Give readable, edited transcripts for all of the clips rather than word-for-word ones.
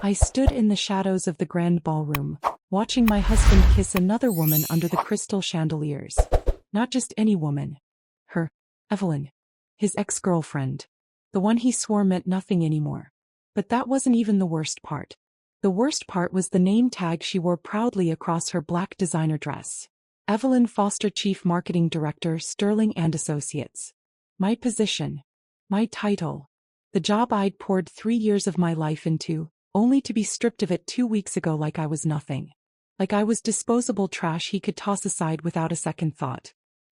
I stood in the shadows of the grand ballroom, watching my husband kiss another woman under the crystal chandeliers. Not just any woman. Her, Evelyn. His ex-girlfriend. The one he swore meant nothing anymore. But that wasn't even the worst part. The worst part was the name tag she wore proudly across her black designer dress. Evelyn Foster, Chief Marketing Director, Sterling and Associates. My position. My title. The job I'd poured 3 years of my life into, only to be stripped of it 2 weeks ago like I was nothing. Like I was disposable trash he could toss aside without a second thought.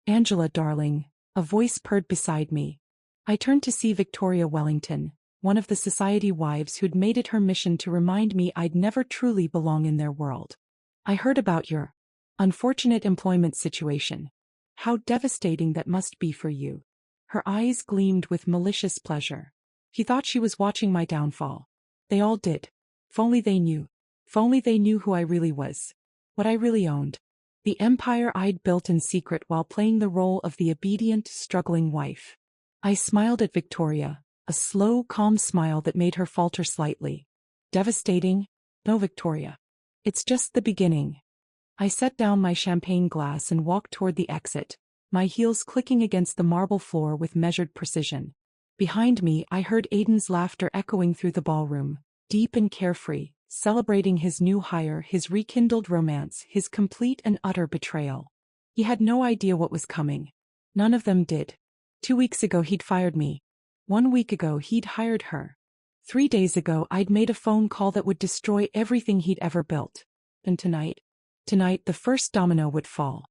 Angela, darling, a voice purred beside me. I turned to see Victoria Wellington, one of the society wives who'd made it her mission to remind me I'd never truly belong in their world. I heard about your unfortunate employment situation. How devastating that must be for you. Her eyes gleamed with malicious pleasure. He thought she was watching my downfall. They all did. If only they knew. If only they knew who I really was. What I really owned. The empire I'd built in secret while playing the role of the obedient, struggling wife. I smiled at Victoria, a slow, calm smile that made her falter slightly. Devastating? No, Victoria. It's just the beginning. I set down my champagne glass and walked toward the exit, my heels clicking against the marble floor with measured precision. Behind me, I heard Aidan's laughter echoing through the ballroom, deep and carefree, celebrating his new hire, his rekindled romance, his complete and utter betrayal. He had no idea what was coming. None of them did. 2 weeks ago he'd fired me. 1 week ago he'd hired her. 3 days ago I'd made a phone call that would destroy everything he'd ever built. And tonight the first domino would fall.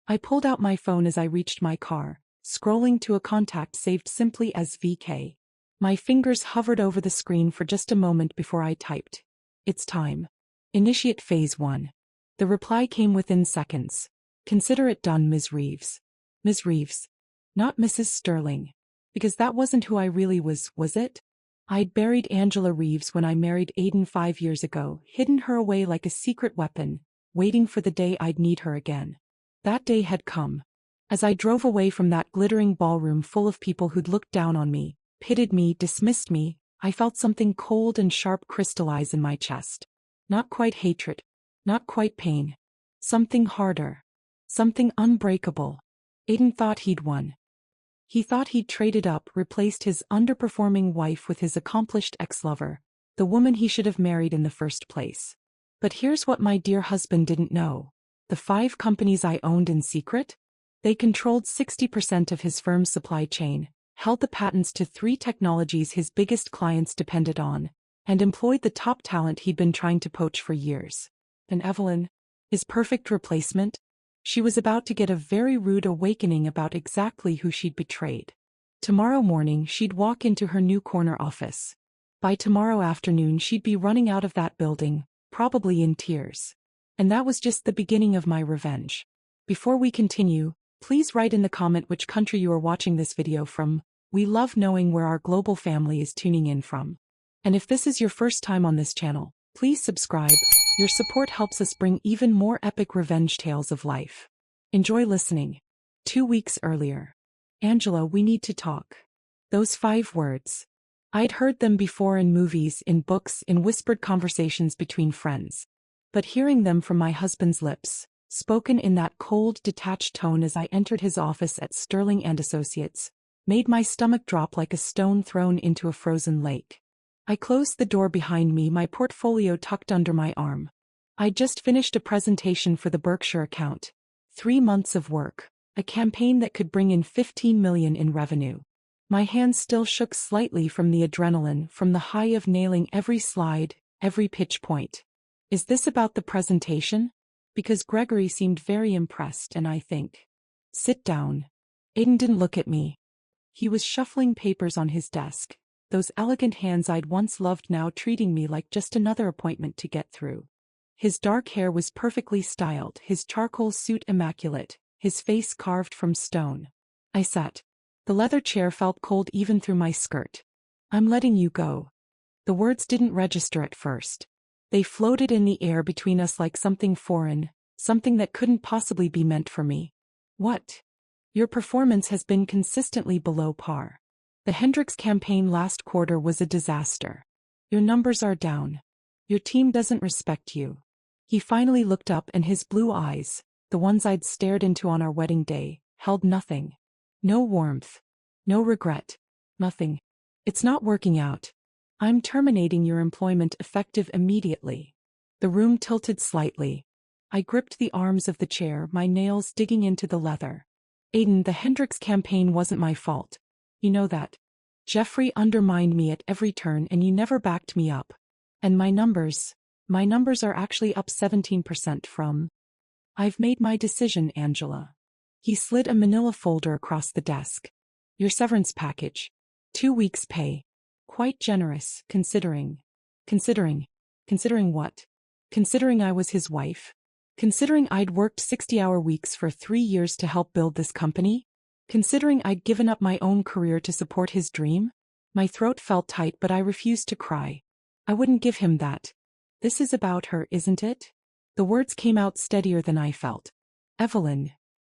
I pulled out my phone as I reached my car, scrolling to a contact saved simply as VK. My fingers hovered over the screen for just a moment before I typed. It's time. Initiate phase 1. The reply came within seconds. Consider it done, Ms. Reeves. Ms. Reeves. Not Mrs. Sterling. Because that wasn't who I really was it? I'd buried Angela Reeves when I married Aidan 5 years ago, hidden her away like a secret weapon, waiting for the day I'd need her again. That day had come. As I drove away from that glittering ballroom full of people who'd looked down on me, pitted me, dismissed me, I felt something cold and sharp crystallize in my chest. Not quite hatred. Not quite pain. Something harder. Something unbreakable. Aidan thought he'd won. He thought he'd traded up, replaced his underperforming wife with his accomplished ex-lover, the woman he should have married in the first place. But here's what my dear husband didn't know. The 5 companies I owned in secret? They controlled 60% of his firm's supply chain, held the patents to 3 technologies his biggest clients depended on, and employed the top talent he'd been trying to poach for years. And Evelyn? His perfect replacement? She was about to get a very rude awakening about exactly who she'd betrayed. Tomorrow morning she'd walk into her new corner office. By tomorrow afternoon she'd be running out of that building, probably in tears. And that was just the beginning of my revenge. Before we continue, please write in the comment which country you are watching this video from. We love knowing where our global family is tuning in from. And if this is your first time on this channel, please subscribe. Your support helps us bring even more epic revenge tales of life. Enjoy listening. 2 weeks earlier. Angela, we need to talk. Those 5 words. I'd heard them before in movies, in books, in whispered conversations between friends. But hearing them from my husband's lips, spoken in that cold, detached tone as I entered his office at Sterling and Associates, made my stomach drop like a stone thrown into a frozen lake. I closed the door behind me, my portfolio tucked under my arm. I'd just finished a presentation for the Berkshire account. 3 months of work, a campaign that could bring in $15 million in revenue. My hands still shook slightly from the adrenaline, from the high of nailing every slide, every pitch point. Is this about the presentation? Because Gregory seemed very impressed, and I think. Sit down. Aidan didn't look at me. He was shuffling papers on his desk, those elegant hands I'd once loved now treating me like just another appointment to get through. His dark hair was perfectly styled, his charcoal suit immaculate, his face carved from stone. I sat. The leather chair felt cold even through my skirt. I'm letting you go. The words didn't register at first. They floated in the air between us like something foreign, something that couldn't possibly be meant for me. What? Your performance has been consistently below par. The Hendricks campaign last quarter was a disaster. Your numbers are down. Your team doesn't respect you. He finally looked up and his blue eyes, the ones I'd stared into on our wedding day, held nothing. No warmth. No regret. Nothing. It's not working out. I'm terminating your employment effective immediately. The room tilted slightly. I gripped the arms of the chair, my nails digging into the leather. Aiden, the Hendricks campaign wasn't my fault. You know that. Jeffrey undermined me at every turn and you never backed me up. And my numbers are actually up 17% from. I've made my decision, Angela. He slid a manila folder across the desk. Your severance package. 2 weeks' pay. Quite generous, considering. Considering what? Considering I was his wife? Considering I'd worked 60-hour weeks for 3 years to help build this company? Considering I'd given up my own career to support his dream? My throat felt tight but I refused to cry. I wouldn't give him that. This is about her, isn't it? The words came out steadier than I felt. Evelyn.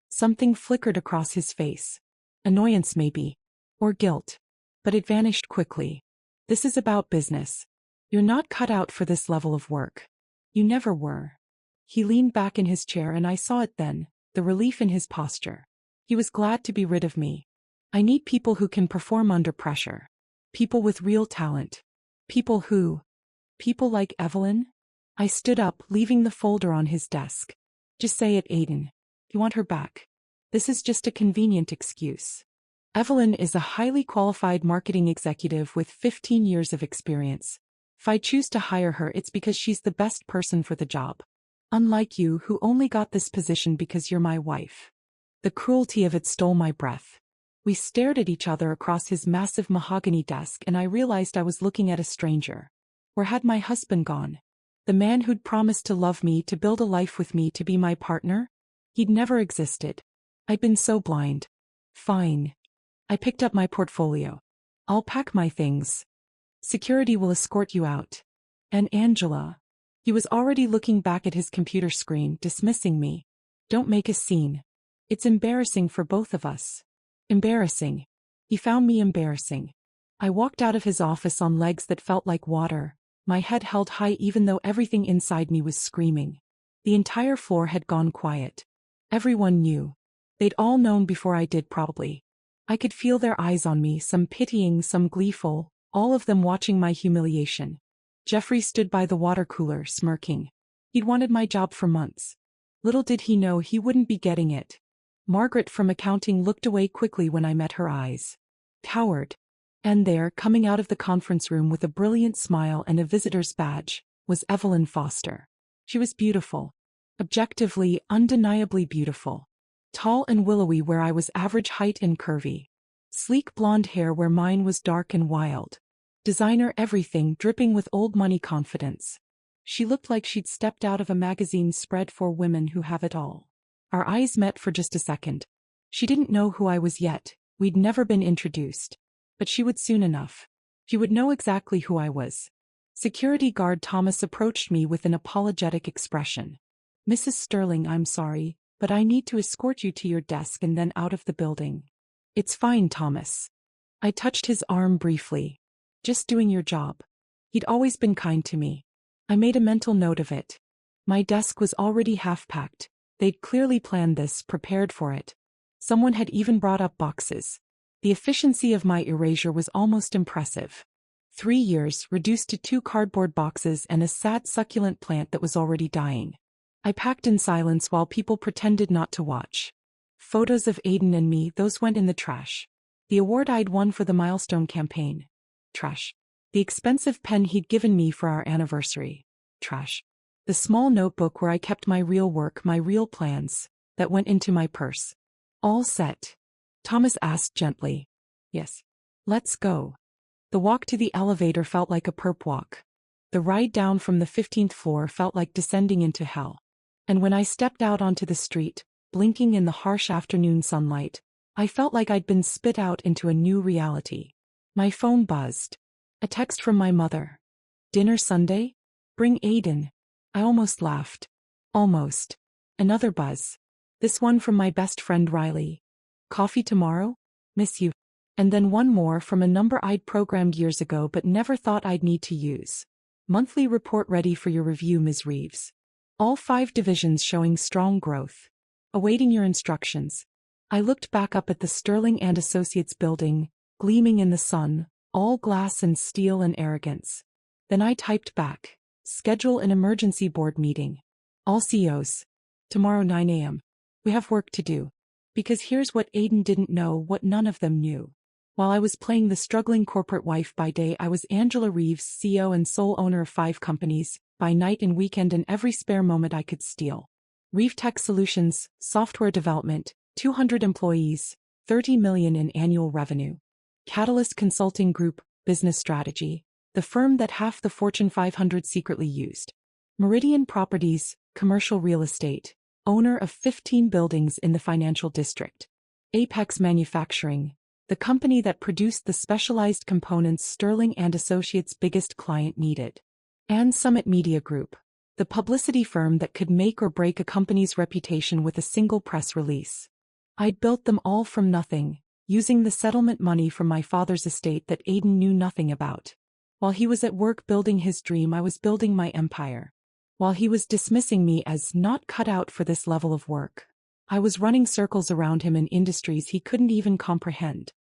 Something flickered across his face. Annoyance maybe. Or guilt. But it vanished quickly. This is about business. You're not cut out for this level of work. You never were. He leaned back in his chair and I saw it then, the relief in his posture. He was glad to be rid of me. I need people who can perform under pressure. People with real talent. People like Evelyn? I stood up, leaving the folder on his desk. Just say it, Aiden. You want her back. This is just a convenient excuse. Evelyn is a highly qualified marketing executive with 15 years of experience. If I choose to hire her, it's because she's the best person for the job. Unlike you, who only got this position because you're my wife. The cruelty of it stole my breath. We stared at each other across his massive mahogany desk and I realized I was looking at a stranger. Where had my husband gone? The man who'd promised to love me, to build a life with me, to be my partner? He'd never existed. I'd been so blind. Fine. I picked up my portfolio. I'll pack my things. Security will escort you out. And Angela. He was already looking back at his computer screen, dismissing me. Don't make a scene. It's embarrassing for both of us. Embarrassing. He found me embarrassing. I walked out of his office on legs that felt like water, my head held high even though everything inside me was screaming. The entire floor had gone quiet. Everyone knew. They'd all known before I did probably. I could feel their eyes on me, some pitying, some gleeful, all of them watching my humiliation. Jeffrey stood by the water cooler, smirking. He'd wanted my job for months. Little did he know he wouldn't be getting it. Margaret from accounting looked away quickly when I met her eyes. Coward. And there, coming out of the conference room with a brilliant smile and a visitor's badge, was Evelyn Foster. She was beautiful. Objectively, undeniably beautiful. Tall and willowy where I was average height and curvy. Sleek blonde hair where mine was dark and wild. Designer everything, dripping with old money confidence. She looked like she'd stepped out of a magazine spread for women who have it all. Our eyes met for just a second. She didn't know who I was yet, we'd never been introduced. But she would soon enough. She would know exactly who I was. Security guard Thomas approached me with an apologetic expression. Mrs. Sterling, I'm sorry, but I need to escort you to your desk and then out of the building. It's fine, Thomas. I touched his arm briefly. Just doing your job. He'd always been kind to me. I made a mental note of it. My desk was already half-packed. They'd clearly planned this, prepared for it. Someone had even brought up boxes. The efficiency of my erasure was almost impressive. 3 years, reduced to 2 cardboard boxes and a sad succulent plant that was already dying. I packed in silence while people pretended not to watch. Photos of Aiden and me, those went in the trash. The award I'd won for the milestone campaign. Trash. The expensive pen he'd given me for our anniversary. Trash. The small notebook where I kept my real work, my real plans, that went into my purse. All set. Thomas asked gently. Yes. Let's go. The walk to the elevator felt like a perp walk. The ride down from the 15th floor felt like descending into hell. And when I stepped out onto the street, blinking in the harsh afternoon sunlight, I felt like I'd been spit out into a new reality. My phone buzzed. A text from my mother. Dinner Sunday? Bring Aiden. I almost laughed. Almost. Another buzz. This one from my best friend Riley. Coffee tomorrow? Miss you. And then one more from a number I'd programmed years ago but never thought I'd need to use. Monthly report ready for your review, Ms. Reeves. All 5 divisions showing strong growth. Awaiting your instructions. I looked back up at the Sterling and Associates building, gleaming in the sun, all glass and steel and arrogance. Then I typed back. Schedule an emergency board meeting. All CEOs. Tomorrow 9 a.m. We have work to do. Because here's what Aiden didn't know, what none of them knew. While I was playing the struggling corporate wife by day, I was Angela Reeves, CEO and sole owner of 5 companies, by night and weekend and every spare moment I could steal. Reeve Tech Solutions, software development, 200 employees, 30 million in annual revenue. Catalyst Consulting Group, business strategy, the firm that half the Fortune 500 secretly used. Meridian Properties, commercial real estate, owner of 15 buildings in the financial district. Apex Manufacturing, the company that produced the specialized components Sterling and Associates' biggest client needed. And Summit Media Group, the publicity firm that could make or break a company's reputation with a single press release. I'd built them all from nothing, using the settlement money from my father's estate that Aiden knew nothing about. While he was at work building his dream, I was building my empire. While he was dismissing me as not cut out for this level of work, I was running circles around him in industries he couldn't even comprehend.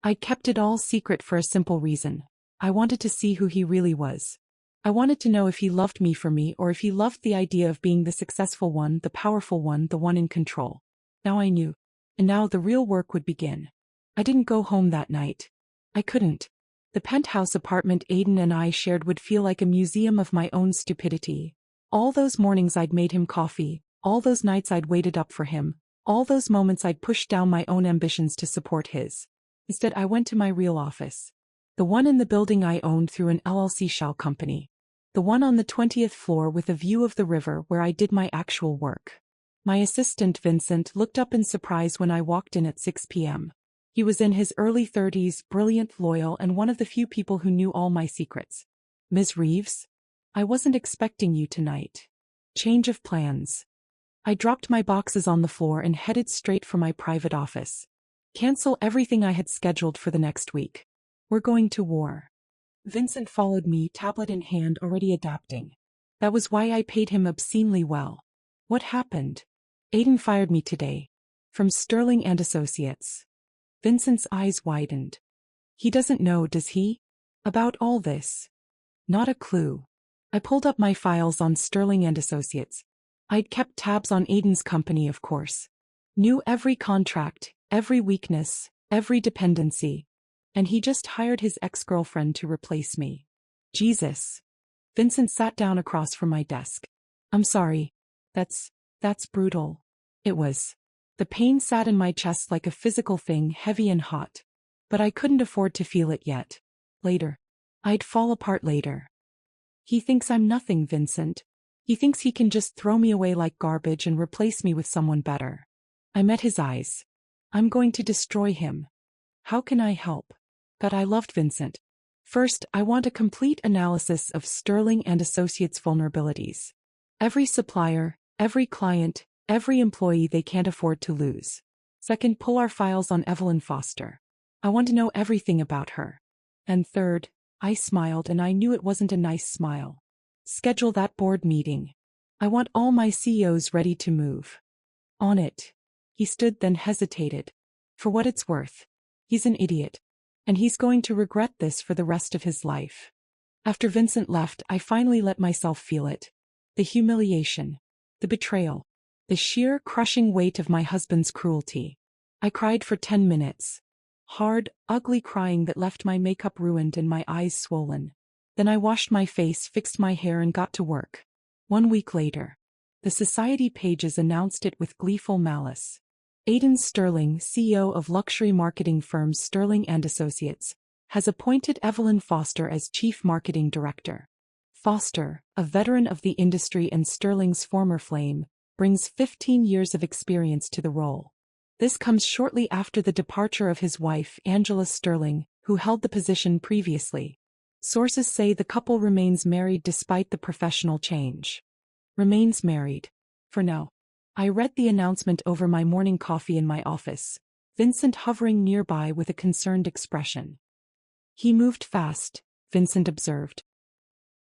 I'd kept it all secret for a simple reason. I wanted to see who he really was. I wanted to know if he loved me for me or if he loved the idea of being the successful one, the powerful one, the one in control. Now I knew. And now the real work would begin. I didn't go home that night. I couldn't. The penthouse apartment Aiden and I shared would feel like a museum of my own stupidity. All those mornings I'd made him coffee, all those nights I'd waited up for him, all those moments I'd pushed down my own ambitions to support his. Instead, I went to my real office. The one in the building I owned through an LLC shell company. The one on the 20th floor with a view of the river where I did my actual work. My assistant Vincent looked up in surprise when I walked in at 6 p.m. He was in his early 30s, brilliant, loyal, and one of the few people who knew all my secrets. Ms. Reeves? I wasn't expecting you tonight. Change of plans. I dropped my boxes on the floor and headed straight for my private office. Cancel everything I had scheduled for the next week. We're going to war. Vincent followed me, tablet in hand, already adapting. That was why I paid him obscenely well. What happened? Aiden fired me today. From Sterling and Associates. Vincent's eyes widened. He doesn't know, does he? About all this? Not a clue. I pulled up my files on Sterling and Associates. I'd kept tabs on Aiden's company, of course. Knew every contract, every weakness, every dependency. And he just hired his ex-girlfriend to replace me. Jesus. Vincent sat down across from my desk. I'm sorry. That's brutal. It was. The pain sat in my chest like a physical thing, heavy and hot. But I couldn't afford to feel it yet. Later. I'd fall apart later. He thinks I'm nothing, Vincent. He thinks he can just throw me away like garbage and replace me with someone better. I met his eyes. I'm going to destroy him. How can I help? But I loved Vincent. First, I want a complete analysis of Sterling and Associates' vulnerabilities. Every supplier, every client, every employee they can't afford to lose. Second, pull our files on Evelyn Foster. I want to know everything about her. And third, I smiled and I knew it wasn't a nice smile. Schedule that board meeting. I want all my CEOs ready to move. On it. He stood, then hesitated. For what it's worth. He's an idiot. And he's going to regret this for the rest of his life. After Vincent left, I finally let myself feel it. The humiliation. The betrayal. The sheer, crushing weight of my husband's cruelty. I cried for 10 minutes. Hard, ugly crying that left my makeup ruined and my eyes swollen. Then I washed my face, fixed my hair and got to work. 1 week later. The society pages announced it with gleeful malice. Aiden Sterling, CEO of luxury marketing firm Sterling and Associates, has appointed Evelyn Foster as Chief Marketing Director. Foster, a veteran of the industry and Sterling's former flame, brings 15 years of experience to the role. This comes shortly after the departure of his wife, Angela Sterling, who held the position previously. Sources say the couple remains married despite the professional change. Remains married. For now. I read the announcement over my morning coffee in my office, Vincent hovering nearby with a concerned expression. He moved fast, Vincent observed.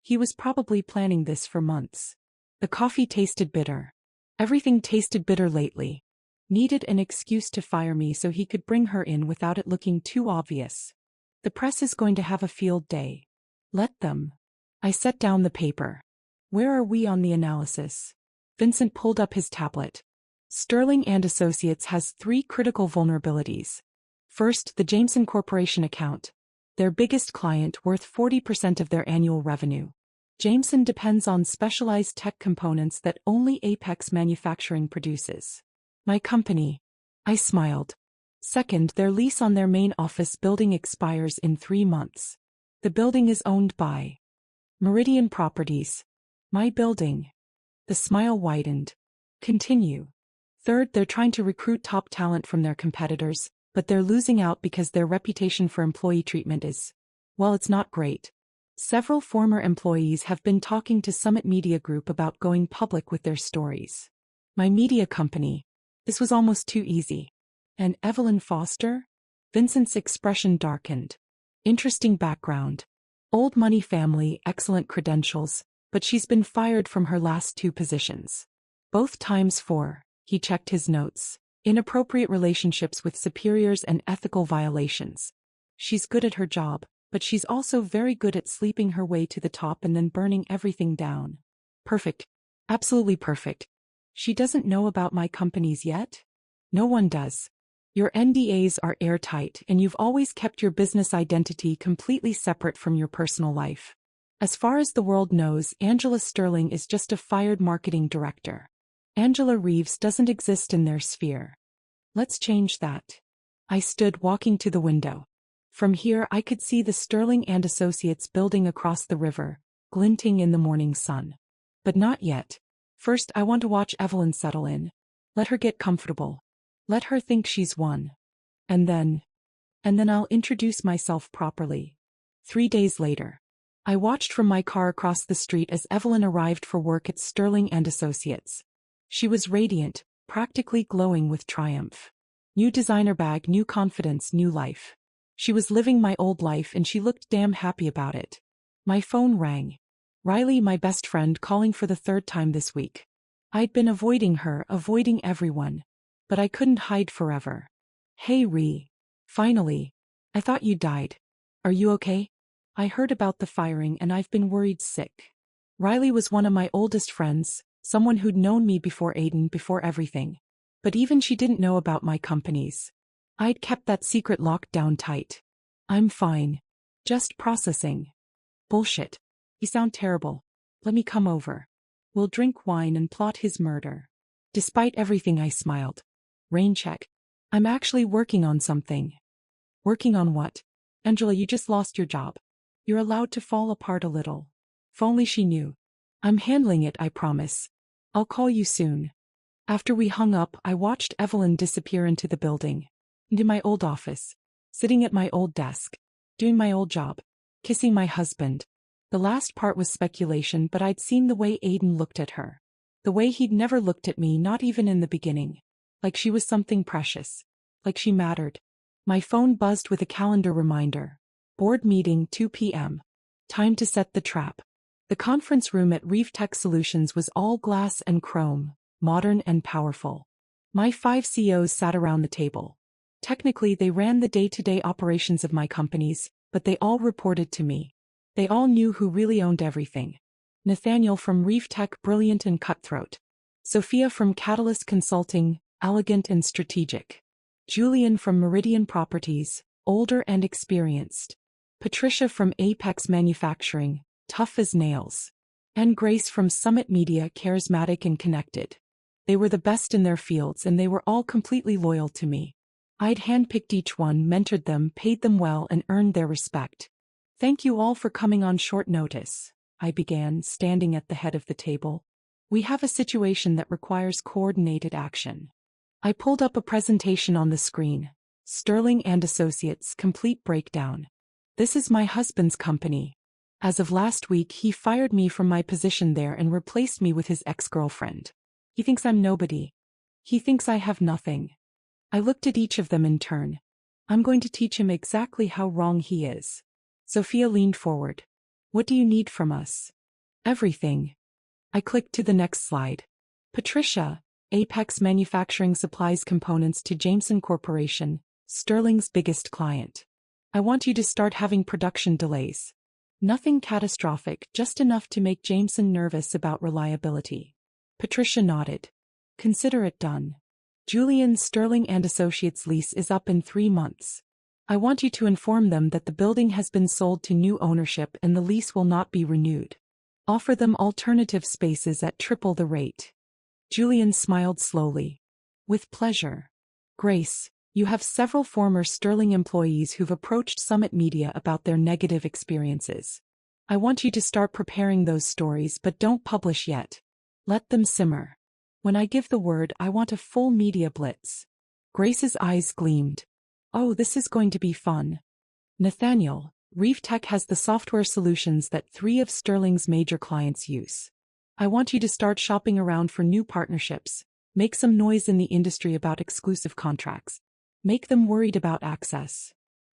He was probably planning this for months. The coffee tasted bitter. Everything tasted bitter lately. Needed an excuse to fire me so he could bring her in without it looking too obvious. The press is going to have a field day. Let them. I set down the paper. Where are we on the analysis? Vincent pulled up his tablet. Sterling and Associates has 3 critical vulnerabilities. First, the Jameson Corporation account. Their biggest client, worth 40% of their annual revenue. Jameson depends on specialized tech components that only Apex Manufacturing produces. My company. I smiled. Second, their lease on their main office building expires in 3 months. The building is owned by Meridian Properties. My building. The smile widened. Continue. Third, they're trying to recruit top talent from their competitors, but they're losing out because their reputation for employee treatment is, well, it's not great. Several former employees have been talking to Summit Media Group about going public with their stories. My media company. This was almost too easy. And Evelyn Foster? Vincent's expression darkened. Interesting background. Old money family, excellent credentials, but she's been fired from her last 2 positions. Both times for, he checked his notes, inappropriate relationships with superiors and ethical violations. She's good at her job, but she's also very good at sleeping her way to the top and then burning everything down. Perfect. Absolutely perfect. She doesn't know about my companies yet? No one does. Your NDAs are airtight and you've always kept your business identity completely separate from your personal life. As far as the world knows, Angela Sterling is just a fired marketing director. Angela Reeves doesn't exist in their sphere. Let's change that. I stood walking to the window. From here I could see the Sterling and Associates building across the river, glinting in the morning sun. But not yet. First I want to watch Evelyn settle in. Let her get comfortable. Let her think she's won. And then I'll introduce myself properly. 3 days later. I watched from my car across the street as Evelyn arrived for work at Sterling and Associates. She was radiant, practically glowing with triumph. New designer bag, new confidence, new life. She was living my old life and she looked damn happy about it. My phone rang. Riley, my best friend, calling for the 3rd time this week. I'd been avoiding her, avoiding everyone. But I couldn't hide forever. Hey Ree. Finally. I thought you died. Are you okay? I heard about the firing and I've been worried sick. Riley was one of my oldest friends, someone who'd known me before Aiden, before everything. But even she didn't know about my companies. I'd kept that secret locked down tight. I'm fine. Just processing. Bullshit. You sound terrible. Let me come over. We'll drink wine and plot his murder. Despite everything, I smiled. Rain check. I'm actually working on something. Working on what? Angela, you just lost your job. You're allowed to fall apart a little. If only she knew. I'm handling it, I promise. I'll call you soon. After we hung up, I watched Evelyn disappear into the building. Into my old office. Sitting at my old desk. Doing my old job. Kissing my husband. The last part was speculation, but I'd seen the way Aiden looked at her. The way he'd never looked at me, not even in the beginning. Like she was something precious. Like she mattered. My phone buzzed with a calendar reminder. Board meeting, 2 p.m. Time to set the trap. The conference room at Reef Tech Solutions was all glass and chrome, modern and powerful. My 5 CEOs sat around the table. Technically, they ran the day-to-day operations of my companies, but they all reported to me. They all knew who really owned everything. Nathaniel from Reef Tech, brilliant and cutthroat. Sophia from Catalyst Consulting, elegant and strategic. Julian from Meridian Properties, older and experienced. Patricia from Apex Manufacturing, tough as nails. And Grace from Summit Media, charismatic and connected. They were the best in their fields and they were all completely loyal to me. I'd handpicked each one, mentored them, paid them well, and earned their respect. Thank you all for coming on short notice, I began, standing at the head of the table. We have a situation that requires coordinated action. I pulled up a presentation on the screen. Sterling and Associates, complete breakdown. This is my husband's company. As of last week, he fired me from my position there and replaced me with his ex-girlfriend. He thinks I'm nobody. He thinks I have nothing. I looked at each of them in turn. I'm going to teach him exactly how wrong he is. Sophia leaned forward. What do you need from us? Everything. I clicked to the next slide. Patricia, Apex Manufacturing supplies components to Jameson Corporation, Sterling's biggest client. I want you to start having production delays. Nothing catastrophic, just enough to make Jameson nervous about reliability. Patricia nodded. Consider it done. Julian, Sterling and Associates lease is up in 3 months. I want you to inform them that the building has been sold to new ownership and the lease will not be renewed. Offer them alternative spaces at triple the rate. Julian smiled slowly. With pleasure. Grace, you have several former Sterling employees who've approached Summit Media about their negative experiences. I want you to start preparing those stories, but don't publish yet. Let them simmer. When I give the word, I want a full media blitz. Grace's eyes gleamed. Oh, this is going to be fun. Nathaniel, Reef Tech has the software solutions that 3 of Sterling's major clients use. I want you to start shopping around for new partnerships. Make some noise in the industry about exclusive contracts. Make them worried about access.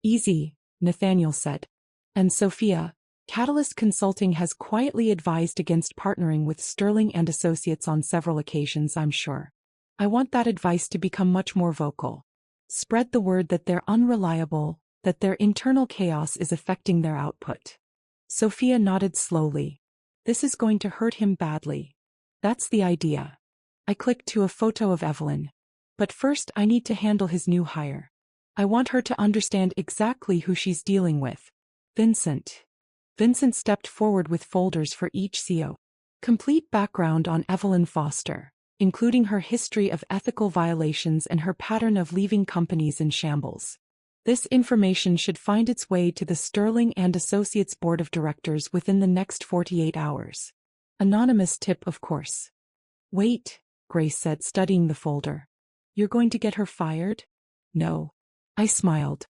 Easy, Nathaniel said. And Sophia, Catalyst Consulting has quietly advised against partnering with Sterling and Associates on several occasions, I'm sure. I want that advice to become much more vocal. Spread the word that they're unreliable, that their internal chaos is affecting their output. Sophia nodded slowly. This is going to hurt him badly. That's the idea. I clicked to a photo of Evelyn. But first I need to handle his new hire. I want her to understand exactly who she's dealing with. Vincent. Vincent stepped forward with folders for each CO. Complete background on Evelyn Foster, including her history of ethical violations and her pattern of leaving companies in shambles. This information should find its way to the Sterling and Associates Board of Directors within the next 48 hours. Anonymous tip, of course. Wait, Grace said, studying the folder. You're going to get her fired? No. I smiled.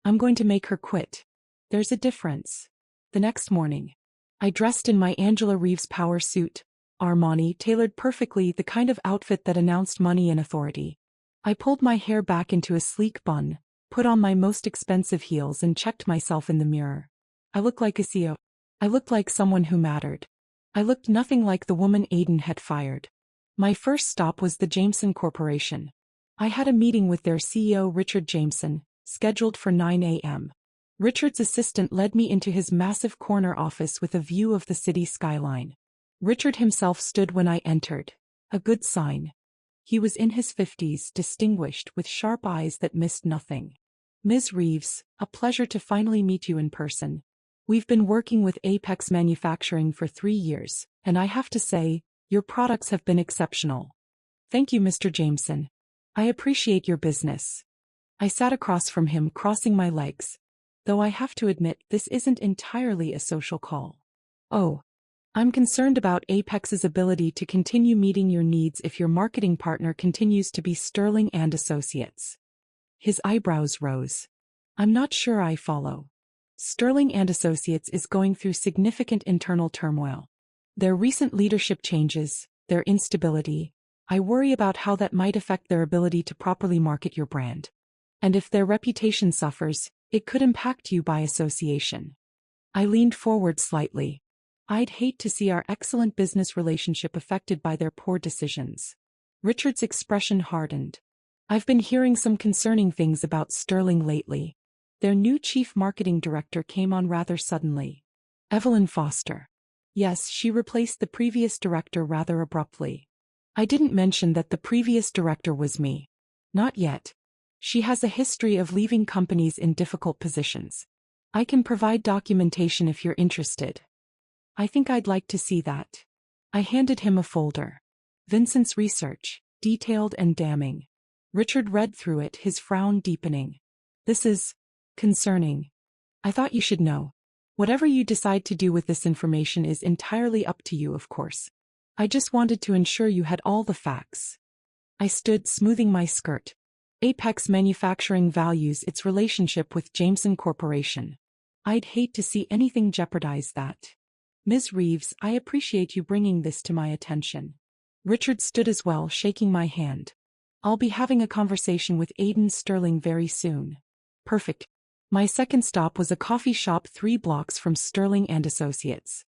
I'm going to make her quit. There's a difference. The next morning, I dressed in my Angela Reeves power suit, Armani, tailored perfectly, the kind of outfit that announced money and authority. I pulled my hair back into a sleek bun, put on my most expensive heels and checked myself in the mirror. I looked like a CEO. I looked like someone who mattered. I looked nothing like the woman Aiden had fired. My first stop was the Jameson Corporation. I had a meeting with their CEO Richard Jameson, scheduled for 9 a.m. Richard's assistant led me into his massive corner office with a view of the city skyline. Richard himself stood when I entered. A good sign. He was in his 50s, distinguished, with sharp eyes that missed nothing. Ms. Reeves, a pleasure to finally meet you in person. We've been working with Apex Manufacturing for 3 years, and I have to say, your products have been exceptional. Thank you, Mr. Jameson. I appreciate your business. I sat across from him, crossing my legs. Though I have to admit, this isn't entirely a social call. Oh. I'm concerned about Apex's ability to continue meeting your needs if your marketing partner continues to be Sterling and Associates. His eyebrows rose. I'm not sure I follow. Sterling and Associates is going through significant internal turmoil. Their recent leadership changes, their instability, I worry about how that might affect their ability to properly market your brand. And if their reputation suffers, it could impact you by association. I leaned forward slightly. I'd hate to see our excellent business relationship affected by their poor decisions. Richard's expression hardened. I've been hearing some concerning things about Sterling lately. Their new chief marketing director came on rather suddenly. Evelyn Foster. Yes, she replaced the previous director rather abruptly. I didn't mention that the previous director was me. Not yet. She has a history of leaving companies in difficult positions. I can provide documentation if you're interested. I think I'd like to see that. I handed him a folder. Vincent's research, detailed and damning. Richard read through it, his frown deepening. This is concerning. I thought you should know. Whatever you decide to do with this information is entirely up to you, of course. I just wanted to ensure you had all the facts. I stood, smoothing my skirt. Apex Manufacturing values its relationship with Jameson Corporation. I'd hate to see anything jeopardize that. Ms. Reeves, I appreciate you bringing this to my attention. Richard stood as well, shaking my hand. I'll be having a conversation with Aiden Sterling very soon. Perfect. My second stop was a coffee shop 3 blocks from Sterling and Associates.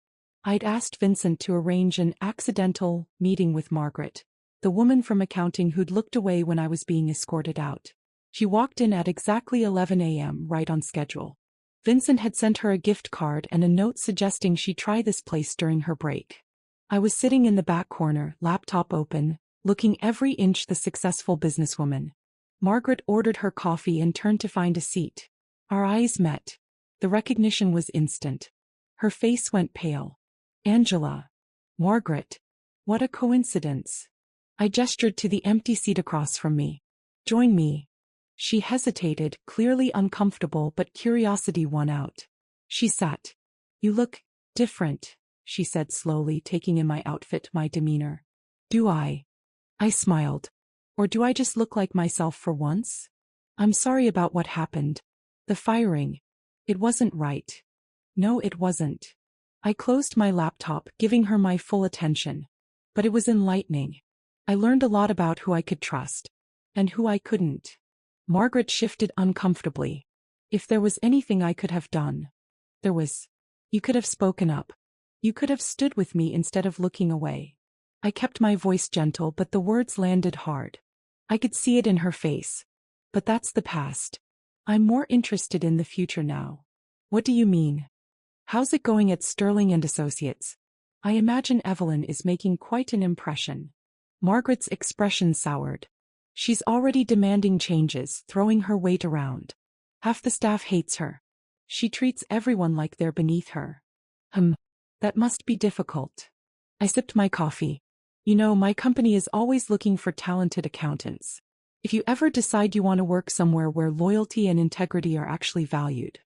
I'd asked Vincent to arrange an accidental meeting with Margaret, the woman from accounting who'd looked away when I was being escorted out. She walked in at exactly 11 a.m., right on schedule. Vincent had sent her a gift card and a note suggesting she try this place during her break. I was sitting in the back corner, laptop open, looking every inch the successful businesswoman. Margaret ordered her coffee and turned to find a seat. Our eyes met. The recognition was instant. Her face went pale. Angela. Margaret. What a coincidence. I gestured to the empty seat across from me. Join me. She hesitated, clearly uncomfortable, but curiosity won out. She sat. You look different, she said slowly, taking in my outfit, my demeanor. Do I? I smiled. Or do I just look like myself for once? I'm sorry about what happened. The firing. It wasn't right. No, it wasn't. I closed my laptop, giving her my full attention. But it was enlightening. I learned a lot about who I could trust. And who I couldn't. Margaret shifted uncomfortably. If there was anything I could have done. There was. You could have spoken up. You could have stood with me instead of looking away. I kept my voice gentle, but the words landed hard. I could see it in her face. But that's the past. I'm more interested in the future now. What do you mean? How's it going at Sterling and Associates? I imagine Evelyn is making quite an impression. Margaret's expression soured. She's already demanding changes, throwing her weight around. Half the staff hates her. She treats everyone like they're beneath her. That must be difficult. I sipped my coffee. You know, my company is always looking for talented accountants. If you ever decide you want to work somewhere where loyalty and integrity are actually valued.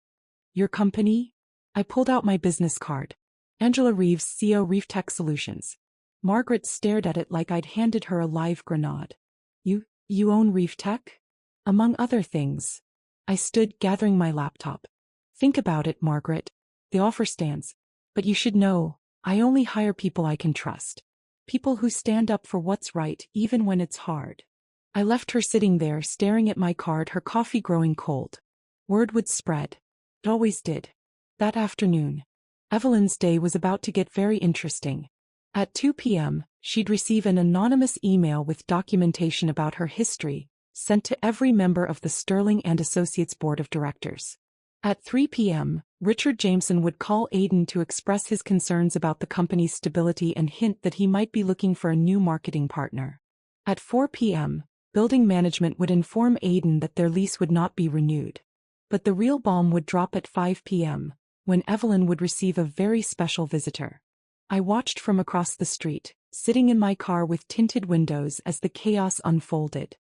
Your company? I pulled out my business card. Angela Reeves, CEO, Reef Tech Solutions. Margaret stared at it like I'd handed her a live grenade. You own Reef Tech? Among other things. I stood, gathering my laptop. Think about it, Margaret. The offer stands. But you should know, I only hire people I can trust. People who stand up for what's right, even when it's hard. I left her sitting there, staring at my card, her coffee growing cold. Word would spread. It always did. That afternoon, Evelyn's day was about to get very interesting. At 2 p.m., she'd receive an anonymous email with documentation about her history, sent to every member of the Sterling and Associates Board of Directors. At 3 p.m., Richard Jameson would call Aiden to express his concerns about the company's stability and hint that he might be looking for a new marketing partner. At 4 p.m., building management would inform Aiden that their lease would not be renewed. But the real bomb would drop at 5 p.m., when Evelyn would receive a very special visitor. I watched from across the street, sitting in my car with tinted windows as the chaos unfolded.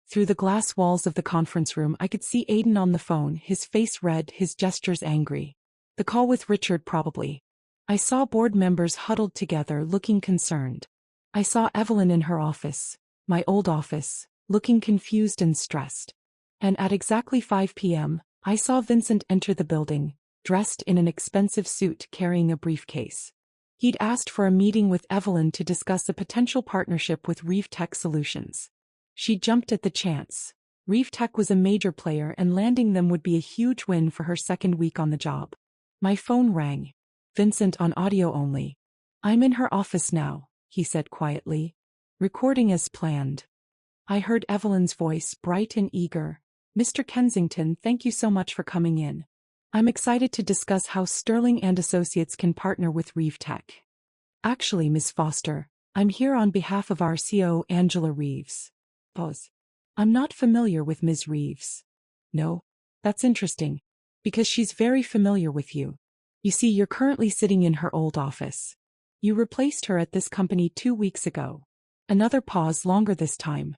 Through the glass walls of the conference room, I could see Aiden on the phone, his face red, his gestures angry. The call with Richard, probably. I saw board members huddled together, looking concerned. I saw Evelyn in her office, my old office, looking confused and stressed. And at exactly 5 p.m., I saw Vincent enter the building, dressed in an expensive suit, carrying a briefcase. He'd asked for a meeting with Evelyn to discuss a potential partnership with Reef Tech Solutions. She jumped at the chance. Reef Tech was a major player, and landing them would be a huge win for her second week on the job. My phone rang. Vincent on audio only. I'm in her office now, he said quietly. Recording as planned. I heard Evelyn's voice, bright and eager. Mr. Kensington, thank you so much for coming in. I'm excited to discuss how Sterling and Associates can partner with Reef Tech. Actually, Ms. Foster, I'm here on behalf of our CEO, Angela Reeves. Pause. I'm not familiar with Ms. Reeves. No? That's interesting. Because she's very familiar with you. You see, you're currently sitting in her old office. You replaced her at this company 2 weeks ago. Another pause, longer this time.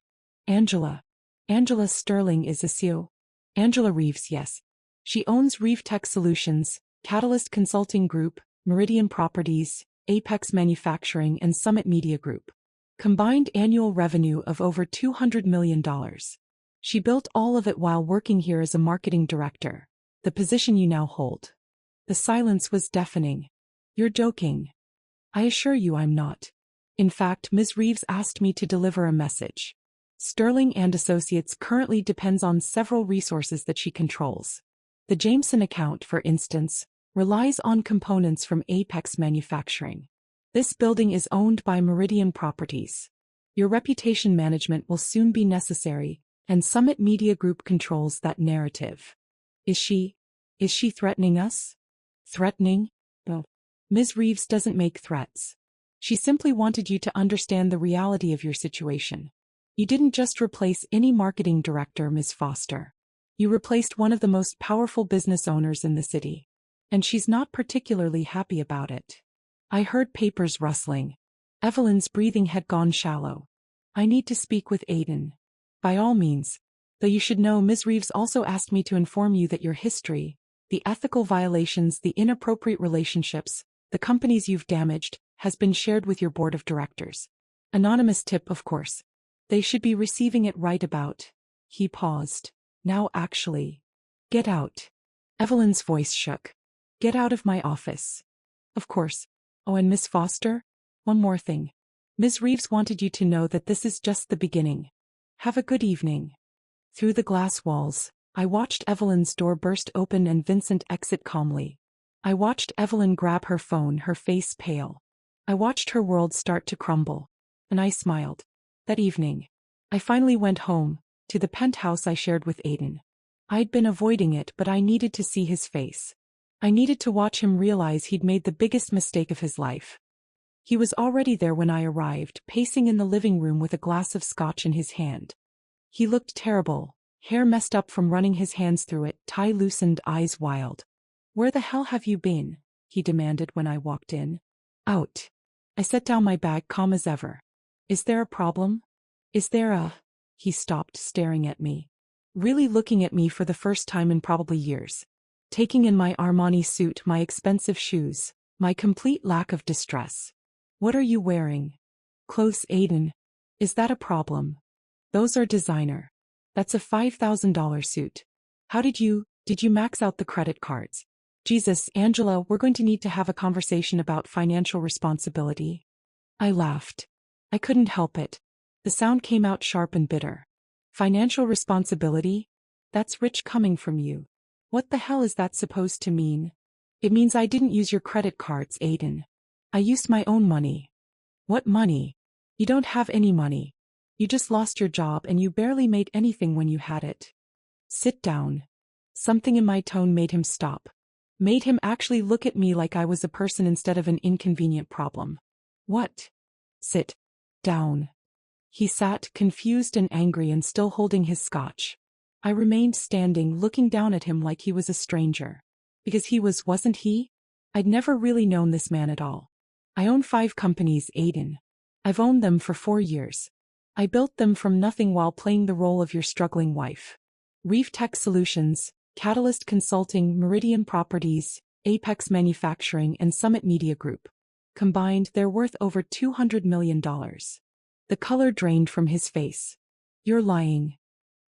Angela. Angela Sterling is a CEO. Angela Reeves, yes. She owns Reef Tech Solutions, Catalyst Consulting Group, Meridian Properties, Apex Manufacturing, and Summit Media Group. Combined annual revenue of over $200 million. She built all of it while working here as a marketing director, the position you now hold. The silence was deafening. You're joking. I assure you I'm not. In fact, Ms. Reeves asked me to deliver a message. Sterling and Associates currently depends on several resources that she controls. The Jameson account, for instance, relies on components from Apex Manufacturing. This building is owned by Meridian Properties. Your reputation management will soon be necessary, and Summit Media Group controls that narrative. Is she threatening us? Threatening? No. Ms. Reeves doesn't make threats. She simply wanted you to understand the reality of your situation. You didn't just replace any marketing director, Ms. Foster. You replaced one of the most powerful business owners in the city. And she's not particularly happy about it. I heard papers rustling. Evelyn's breathing had gone shallow. I need to speak with Aiden. By all means. Though you should know Ms. Reeves also asked me to inform you that your history, the ethical violations, the inappropriate relationships, the companies you've damaged, has been shared with your board of directors. Anonymous tip, of course. They should be receiving it right about. He paused. Now actually. Get out. Evelyn's voice shook. Get out of my office. Of course. Oh, and Miss Foster? One more thing. Ms. Reeves wanted you to know that this is just the beginning. Have a good evening. Through the glass walls, I watched Evelyn's door burst open and Vincent exit calmly. I watched Evelyn grab her phone, her face pale. I watched her world start to crumble. And I smiled. That evening, I finally went home, to the penthouse I shared with Aiden. I'd been avoiding it, but I needed to see his face. I needed to watch him realize he'd made the biggest mistake of his life. He was already there when I arrived, pacing in the living room with a glass of scotch in his hand. He looked terrible, hair messed up from running his hands through it, tie loosened, eyes wild. Where the hell have you been? He demanded when I walked in. Out. I set down my bag, calm as ever. Is there a problem? Is there a... He stopped, staring at me. Really looking at me for the first time in probably years. Taking in my Armani suit, my expensive shoes, my complete lack of distress. What are you wearing? Clothes, Aiden. Is that a problem? Those are designer. That's a $5,000 suit. How did you max out the credit cards? Jesus, Angela, we're going to need to have a conversation about financial responsibility. I laughed. I couldn't help it. The sound came out sharp and bitter. Financial responsibility? That's rich coming from you. What the hell is that supposed to mean? It means I didn't use your credit cards, Aiden. I used my own money. What money? You don't have any money. You just lost your job and you barely made anything when you had it. Sit down. Something in my tone made him stop. Made him actually look at me like I was a person instead of an inconvenient problem. What? Sit down. He sat, confused and angry and still holding his scotch. I remained standing, looking down at him like he was a stranger. Because he was, wasn't he? I'd never really known this man at all. I own 5 companies, Aiden. I've owned them for 4 years. I built them from nothing while playing the role of your struggling wife. Reef Tech Solutions, Catalyst Consulting, Meridian Properties, Apex Manufacturing and Summit Media Group. Combined, they're worth over $200 million. The color drained from his face. You're lying.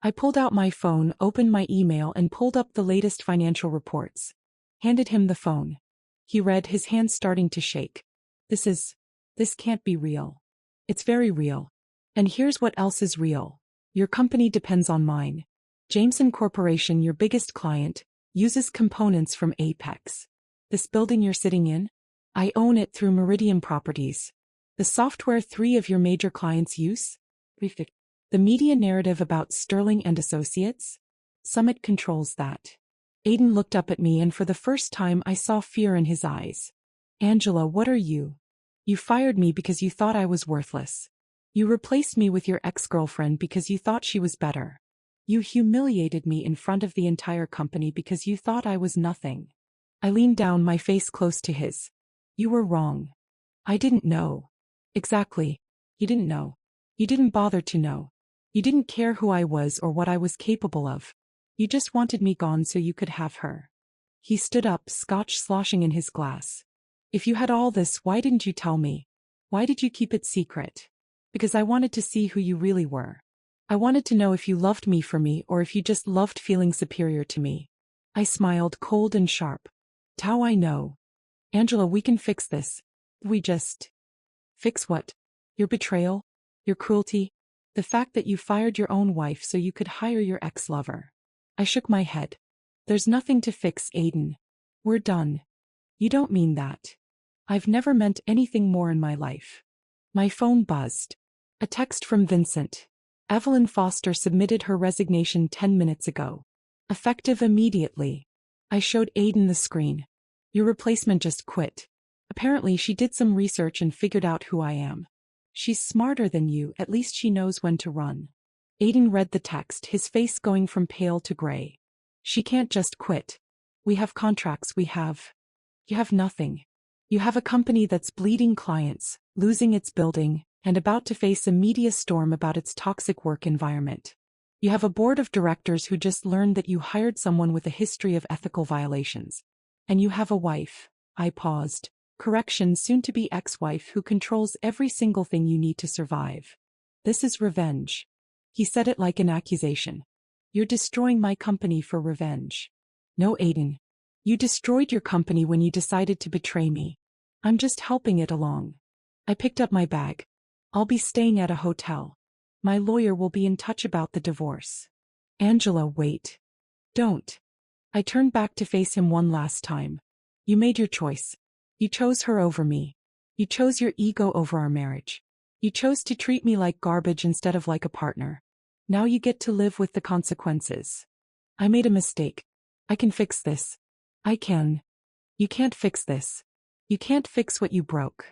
I pulled out my phone, opened my email and pulled up the latest financial reports. Handed him the phone. He read, his hands starting to shake. This can't be real. It's very real. And here's what else is real. Your company depends on mine. Jameson Corporation, your biggest client, uses components from Apex. This building you're sitting in? I own it through Meridian Properties. The software 3 of your major clients use? The media narrative about Sterling and Associates? Summit controls that. Aiden looked up at me and for the first time I saw fear in his eyes. Angela, what are you? You fired me because you thought I was worthless. You replaced me with your ex-girlfriend because you thought she was better. You humiliated me in front of the entire company because you thought I was nothing. I leaned down, my face close to his. You were wrong. I didn't know. Exactly. You didn't know. You didn't bother to know. You didn't care who I was or what I was capable of. You just wanted me gone so you could have her. He stood up, scotch sloshing in his glass. If you had all this, why didn't you tell me? Why did you keep it secret? Because I wanted to see who you really were. I wanted to know if you loved me for me or if you just loved feeling superior to me. I smiled, cold and sharp. How I know. Angela, we can fix this. We just... Fix what? Your betrayal? Your cruelty? The fact that you fired your own wife so you could hire your ex-lover. I shook my head. There's nothing to fix, Aiden. We're done. You don't mean that. I've never meant anything more in my life. My phone buzzed. A text from Vincent. Evelyn Foster submitted her resignation 10 minutes ago. Effective immediately. I showed Aiden the screen. Your replacement just quit. Apparently she did some research and figured out who I am. She's smarter than you, at least she knows when to run. Aiden read the text, his face going from pale to gray. She can't just quit. We have contracts, You have nothing. You have a company that's bleeding clients, losing its building, and about to face a media storm about its toxic work environment. You have a board of directors who just learned that you hired someone with a history of ethical violations. And you have a wife. I paused. Correction, soon-to-be ex-wife who controls every single thing you need to survive. This is revenge. He said it like an accusation. You're destroying my company for revenge. No, Aiden. You destroyed your company when you decided to betray me. I'm just helping it along. I picked up my bag. I'll be staying at a hotel. My lawyer will be in touch about the divorce. Angela, wait. Don't. I turned back to face him one last time. You made your choice. You chose her over me. You chose your ego over our marriage. You chose to treat me like garbage instead of like a partner. Now you get to live with the consequences. I made a mistake. I can fix this. I can. You can't fix this. You can't fix what you broke.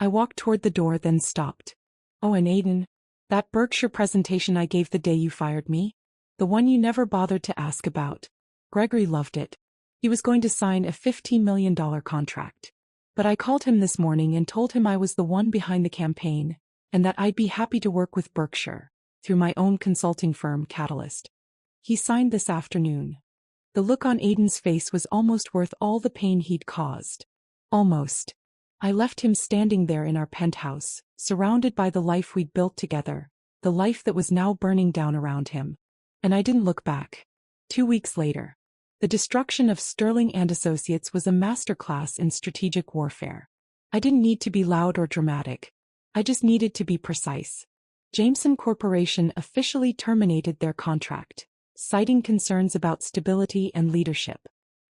I walked toward the door, then stopped. Oh, and Aiden, that Berkshire presentation I gave the day you fired me? The one you never bothered to ask about. Gregory loved it. He was going to sign a $15 million contract. But I called him this morning and told him I was the one behind the campaign, and that I'd be happy to work with Berkshire, through my own consulting firm, Catalyst. He signed this afternoon. The look on Aiden's face was almost worth all the pain he'd caused. Almost. I left him standing there in our penthouse, surrounded by the life we'd built together, the life that was now burning down around him. And I didn't look back. 2 weeks later. The destruction of Sterling and Associates was a masterclass in strategic warfare. I didn't need to be loud or dramatic. I just needed to be precise. Jameson Corporation officially terminated their contract, citing concerns about stability and leadership.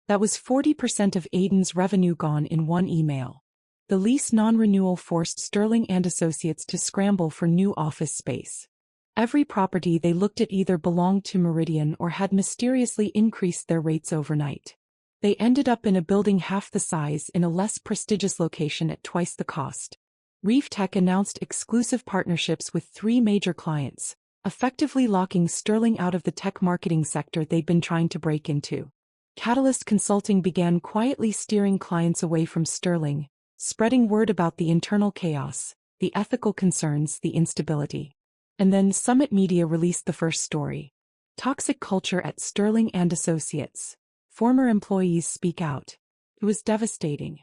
That was 40% of Aiden's revenue gone in one email. The lease non-renewal forced Sterling and Associates to scramble for new office space. Every property they looked at either belonged to Meridian or had mysteriously increased their rates overnight. They ended up in a building half the size in a less prestigious location at twice the cost. Reef Tech announced exclusive partnerships with 3 major clients, effectively locking Sterling out of the tech marketing sector they'd been trying to break into. Catalyst Consulting began quietly steering clients away from Sterling, spreading word about the internal chaos, the ethical concerns, the instability. And then Summit Media released the first story. Toxic culture at Sterling and Associates. Former employees speak out. It was devastating.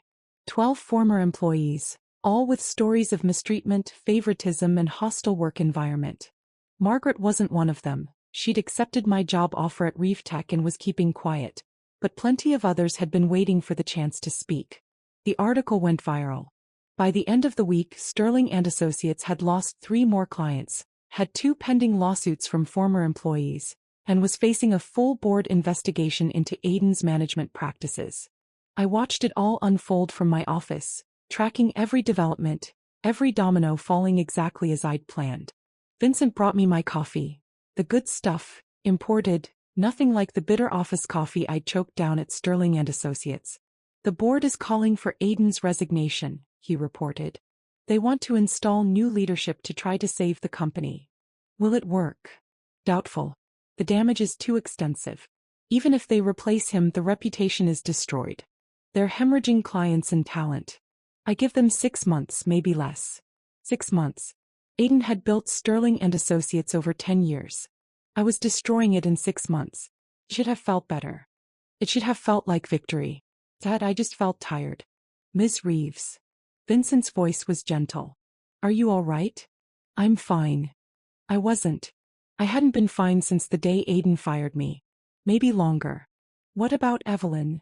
12 former employees, all with stories of mistreatment, favoritism, and hostile work environment. Margaret wasn't one of them. She'd accepted my job offer at Reef Tech and was keeping quiet. But plenty of others had been waiting for the chance to speak. The article went viral. By the end of the week, Sterling and Associates had lost 3 more clients, had 2 pending lawsuits from former employees, and was facing a full board investigation into Aiden's management practices. I watched it all unfold from my office, tracking every development, every domino falling exactly as I'd planned. Vincent brought me my coffee. The good stuff, imported, nothing like the bitter office coffee I'd choked down at Sterling and Associates. The board is calling for Aiden's resignation, he reported. They want to install new leadership to try to save the company. Will it work? Doubtful. The damage is too extensive. Even if they replace him, the reputation is destroyed. They're hemorrhaging clients and talent. I give them 6 months, maybe less. 6 months. Aiden had built Sterling and Associates over 10 years. I was destroying it in 6 months. It should have felt better. It should have felt like victory. Dad, I just felt tired. Ms. Reeves. Vincent's voice was gentle. Are you all right? I'm fine. I wasn't. I hadn't been fine since the day Aiden fired me. Maybe longer. What about Evelyn?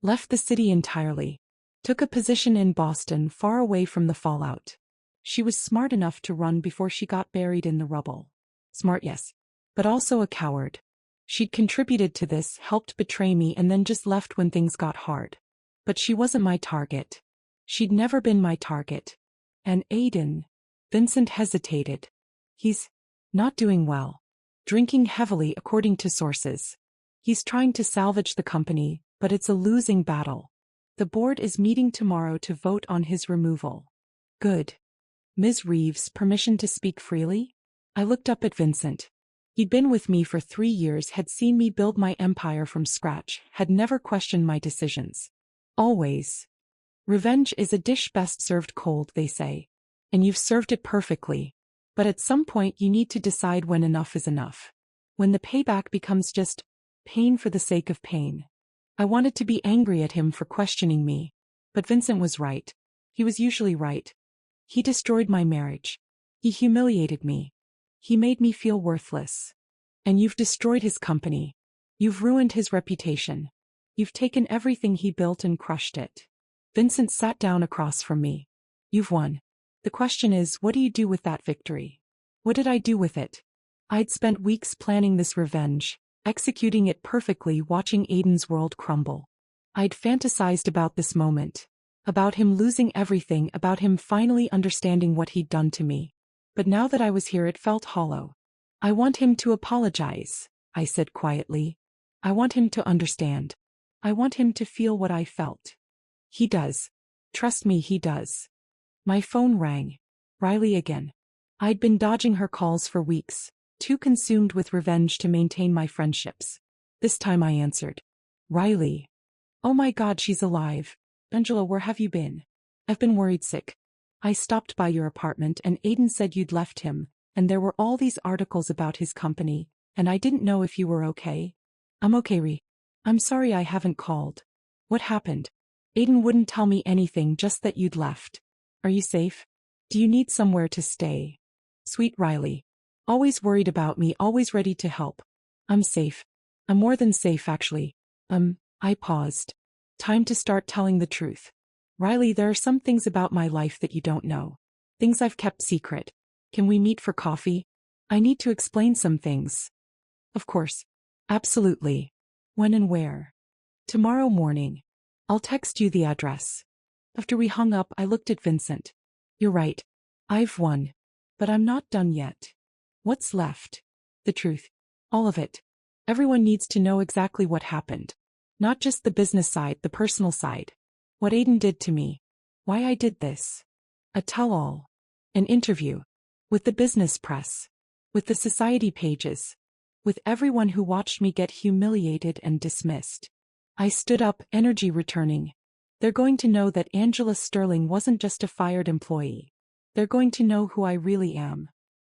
Left the city entirely. Took a position in Boston, far away from the fallout. She was smart enough to run before she got buried in the rubble. Smart, yes. But also a coward. She'd contributed to this, helped betray me, and then just left when things got hard. But she wasn't my target. She'd never been my target. And Aiden? Vincent hesitated. He's not doing well. Drinking heavily according to sources. He's trying to salvage the company, but it's a losing battle. The board is meeting tomorrow to vote on his removal. Good. Ms. Reeves, permission to speak freely? I looked up at Vincent. He'd been with me for 3 years, had seen me build my empire from scratch, had never questioned my decisions. Always. Revenge is a dish best served cold, they say. And you've served it perfectly. But at some point you need to decide when enough is enough. When the payback becomes just pain for the sake of pain. I wanted to be angry at him for questioning me. But Vincent was right. He was usually right. He destroyed my marriage. He humiliated me. He made me feel worthless. And you've destroyed his company. You've ruined his reputation. You've taken everything he built and crushed it. Vincent sat down across from me. You've won. The question is, what do you do with that victory? What did I do with it? I'd spent weeks planning this revenge, executing it perfectly, watching Aiden's world crumble. I'd fantasized about this moment. About him losing everything, about him finally understanding what he'd done to me. But now that I was here, it felt hollow. I want him to apologize, I said quietly. I want him to understand. I want him to feel what I felt. He does. Trust me, he does. My phone rang. Riley again. I'd been dodging her calls for weeks, too consumed with revenge to maintain my friendships. This time I answered. Riley. Oh my God, she's alive. Angela, where have you been? I've been worried sick. I stopped by your apartment and Aiden said you'd left him, and there were all these articles about his company, and I didn't know if you were okay. I'm okay, Ree. I'm sorry I haven't called. What happened? Aiden wouldn't tell me anything, just that you'd left. Are you safe? Do you need somewhere to stay? Sweet Riley. Always worried about me, always ready to help. I'm safe. I'm more than safe, actually. I paused. Time to start telling the truth. Riley, there are some things about my life that you don't know. Things I've kept secret. Can we meet for coffee? I need to explain some things. Of course. Absolutely. When and where? Tomorrow morning. I'll text you the address. After we hung up, I looked at Vincent. You're right. I've won. But I'm not done yet. What's left? The truth. All of it. Everyone needs to know exactly what happened. Not just the business side, the personal side. What Aiden did to me. Why I did this. A tell-all. An interview. With the business press. With the society pages. With everyone who watched me get humiliated and dismissed. I stood up, energy returning. They're going to know that Angela Sterling wasn't just a fired employee. They're going to know who I really am.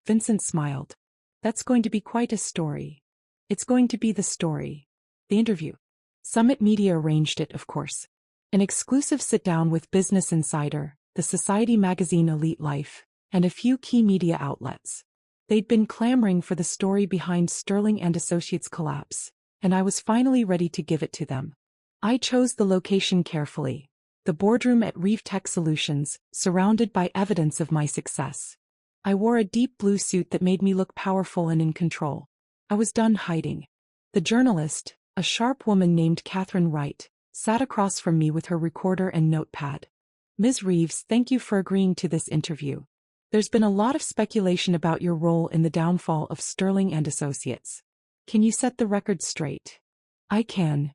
Vincent smiled. That's going to be quite a story. It's going to be the story. The interview. Summit Media arranged it, of course. An exclusive sit-down with Business Insider, the Society magazine Elite Life, and a few key media outlets. They'd been clamoring for the story behind Sterling and Associates' collapse, and I was finally ready to give it to them. I chose the location carefully. The boardroom at Reeve Tech Solutions, surrounded by evidence of my success. I wore a deep blue suit that made me look powerful and in control. I was done hiding. The journalist, a sharp woman named Catherine Wright, sat across from me with her recorder and notepad. Ms. Reeves, thank you for agreeing to this interview. There's been a lot of speculation about your role in the downfall of Sterling and Associates. Can you set the record straight? I can.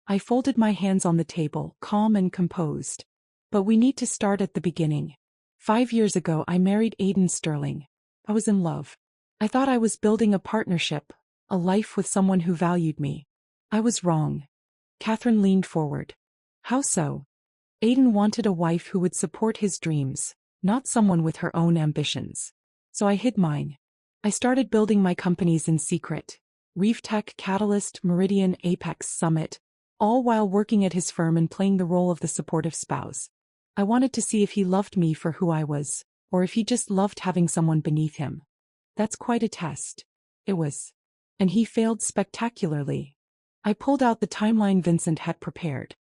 I folded my hands on the table, calm and composed. But we need to start at the beginning. 5 years ago I married Aiden Sterling. I was in love. I thought I was building a partnership, a life with someone who valued me. I was wrong. Catherine leaned forward. How so? Aiden wanted a wife who would support his dreams, not someone with her own ambitions. So I hid mine. I started building my companies in secret. Reeve Tech, Catalyst, Meridian, Apex, Summit, all while working at his firm and playing the role of the supportive spouse. I wanted to see if he loved me for who I was, or if he just loved having someone beneath him. That's quite a test. It was. And he failed spectacularly. I pulled out the timeline Vincent had prepared.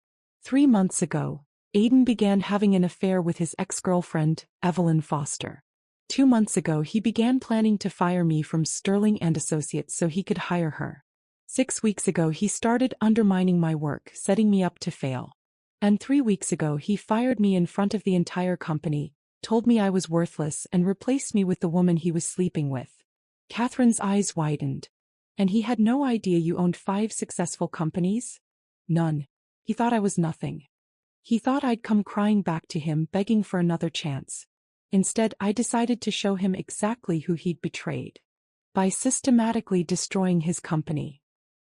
3 months ago, Aiden began having an affair with his ex-girlfriend, Evelyn Foster. 2 months ago he began planning to fire me from Sterling and Associates so he could hire her. 6 weeks ago he started undermining my work, setting me up to fail. And 3 weeks ago he fired me in front of the entire company, told me I was worthless and replaced me with the woman he was sleeping with. Catherine's eyes widened. And he had no idea you owned 5 successful companies? None. He thought I was nothing. He thought I'd come crying back to him begging for another chance. Instead, I decided to show him exactly who he'd betrayed. By systematically destroying his company.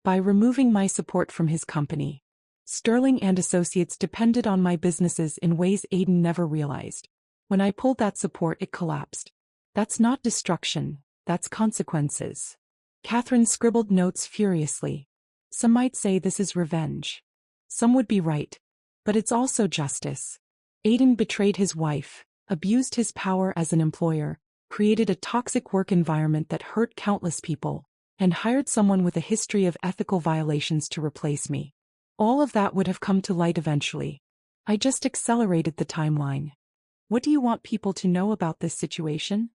By removing my support from his company. Sterling and Associates depended on my businesses in ways Aiden never realized. When I pulled that support, it collapsed. That's not destruction, that's consequences. Catherine scribbled notes furiously. Some might say this is revenge. Some would be right. But it's also justice. Aiden betrayed his wife, abused his power as an employer, created a toxic work environment that hurt countless people, and hired someone with a history of ethical violations to replace me. All of that would have come to light eventually. I just accelerated the timeline. What do you want people to know about this situation?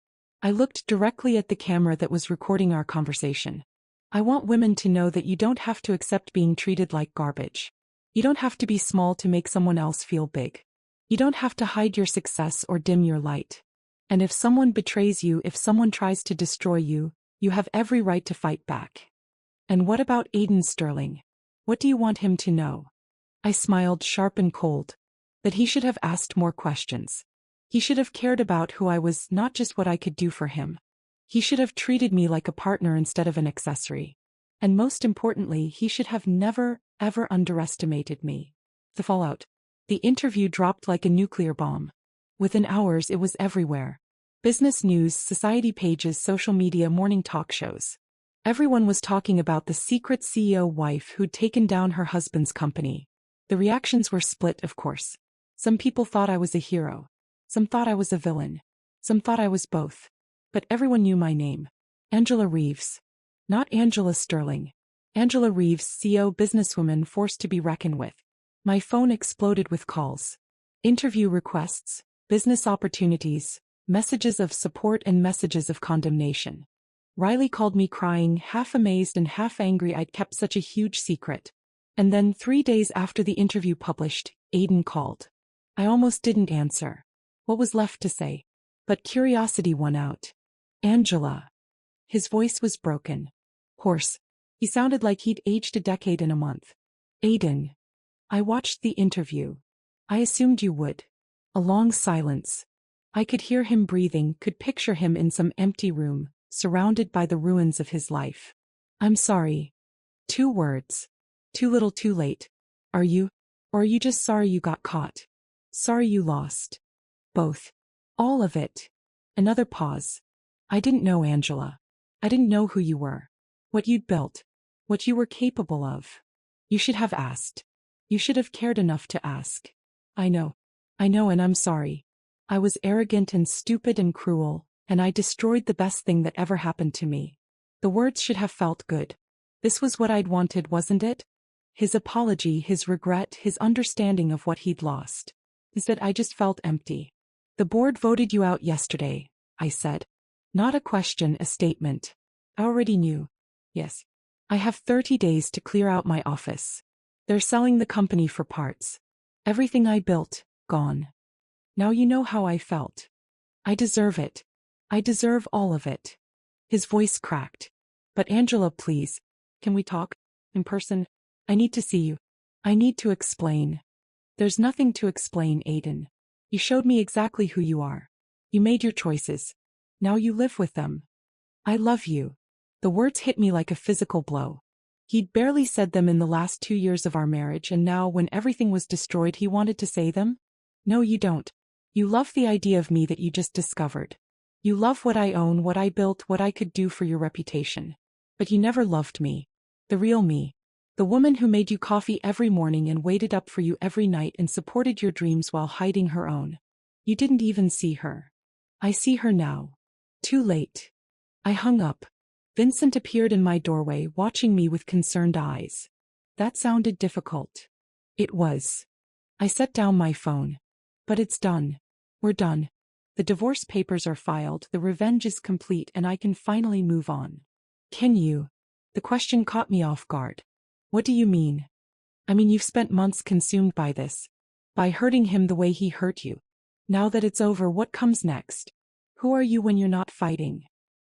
I looked directly at the camera that was recording our conversation. I want women to know that you don't have to accept being treated like garbage. You don't have to be small to make someone else feel big. You don't have to hide your success or dim your light. And if someone betrays you, if someone tries to destroy you, you have every right to fight back. And what about Aiden Sterling? What do you want him to know? I smiled, sharp and cold. That he should have asked more questions. He should have cared about who I was, not just what I could do for him. He should have treated me like a partner instead of an accessory. And most importantly, he should have never, ever underestimated me. The fallout. The interview dropped like a nuclear bomb. Within hours it was everywhere. Business news, society pages, social media, morning talk shows. Everyone was talking about the secret CEO wife who'd taken down her husband's company. The reactions were split, of course. Some people thought I was a hero. Some thought I was a villain. Some thought I was both. But everyone knew my name. Angela Reeves. Not Angela Sterling. Angela Reeves, CEO, businesswoman forced to be reckoned with. My phone exploded with calls. Interview requests, business opportunities, messages of support and messages of condemnation. Riley called me crying, half amazed and half angry I'd kept such a huge secret. And then 3 days after the interview published, Aiden called. I almost didn't answer. What was left to say? But curiosity won out. Angela. His voice was broken. Hoarse. He sounded like he'd aged a decade in a month. Aiden. I watched the interview. I assumed you would. A long silence. I could hear him breathing, could picture him in some empty room, surrounded by the ruins of his life. I'm sorry. 2 words. Too little too late. Are you? Or are you just sorry you got caught? Sorry you lost. Both. All of it. Another pause. I didn't know, Angela. I didn't know who you were. What you'd built. What you were capable of. You should have asked. You should have cared enough to ask. I know, and I'm sorry. I was arrogant and stupid and cruel, and I destroyed the best thing that ever happened to me. The words should have felt good. This was what I'd wanted, wasn't it? His apology, his regret, his understanding of what he'd lost. Instead, I just felt empty. The board voted you out yesterday, I said. Not a question, a statement. I already knew. Yes. I have 30 days to clear out my office. They're selling the company for parts. Everything I built, gone. Now you know how I felt. I deserve it. I deserve all of it. His voice cracked. But Angela, please, can we talk? In person? I need to see you. I need to explain. There's nothing to explain, Aiden. You showed me exactly who you are. You made your choices. Now you live with them. I love you. The words hit me like a physical blow. He'd barely said them in the last 2 years of our marriage, and now when everything was destroyed he wanted to say them? No, you don't. You love the idea of me that you just discovered. You love what I own, what I built, what I could do for your reputation. But you never loved me. The real me. The woman who made you coffee every morning and waited up for you every night and supported your dreams while hiding her own. You didn't even see her. I see her now. Too late. I hung up. Vincent appeared in my doorway, watching me with concerned eyes. That sounded difficult. It was. I set down my phone. But it's done. We're done. The divorce papers are filed, the revenge is complete, and I can finally move on. Can you? The question caught me off guard. What do you mean? I mean, you've spent months consumed by this. By hurting him the way he hurt you. Now that it's over, what comes next? Who are you when you're not fighting?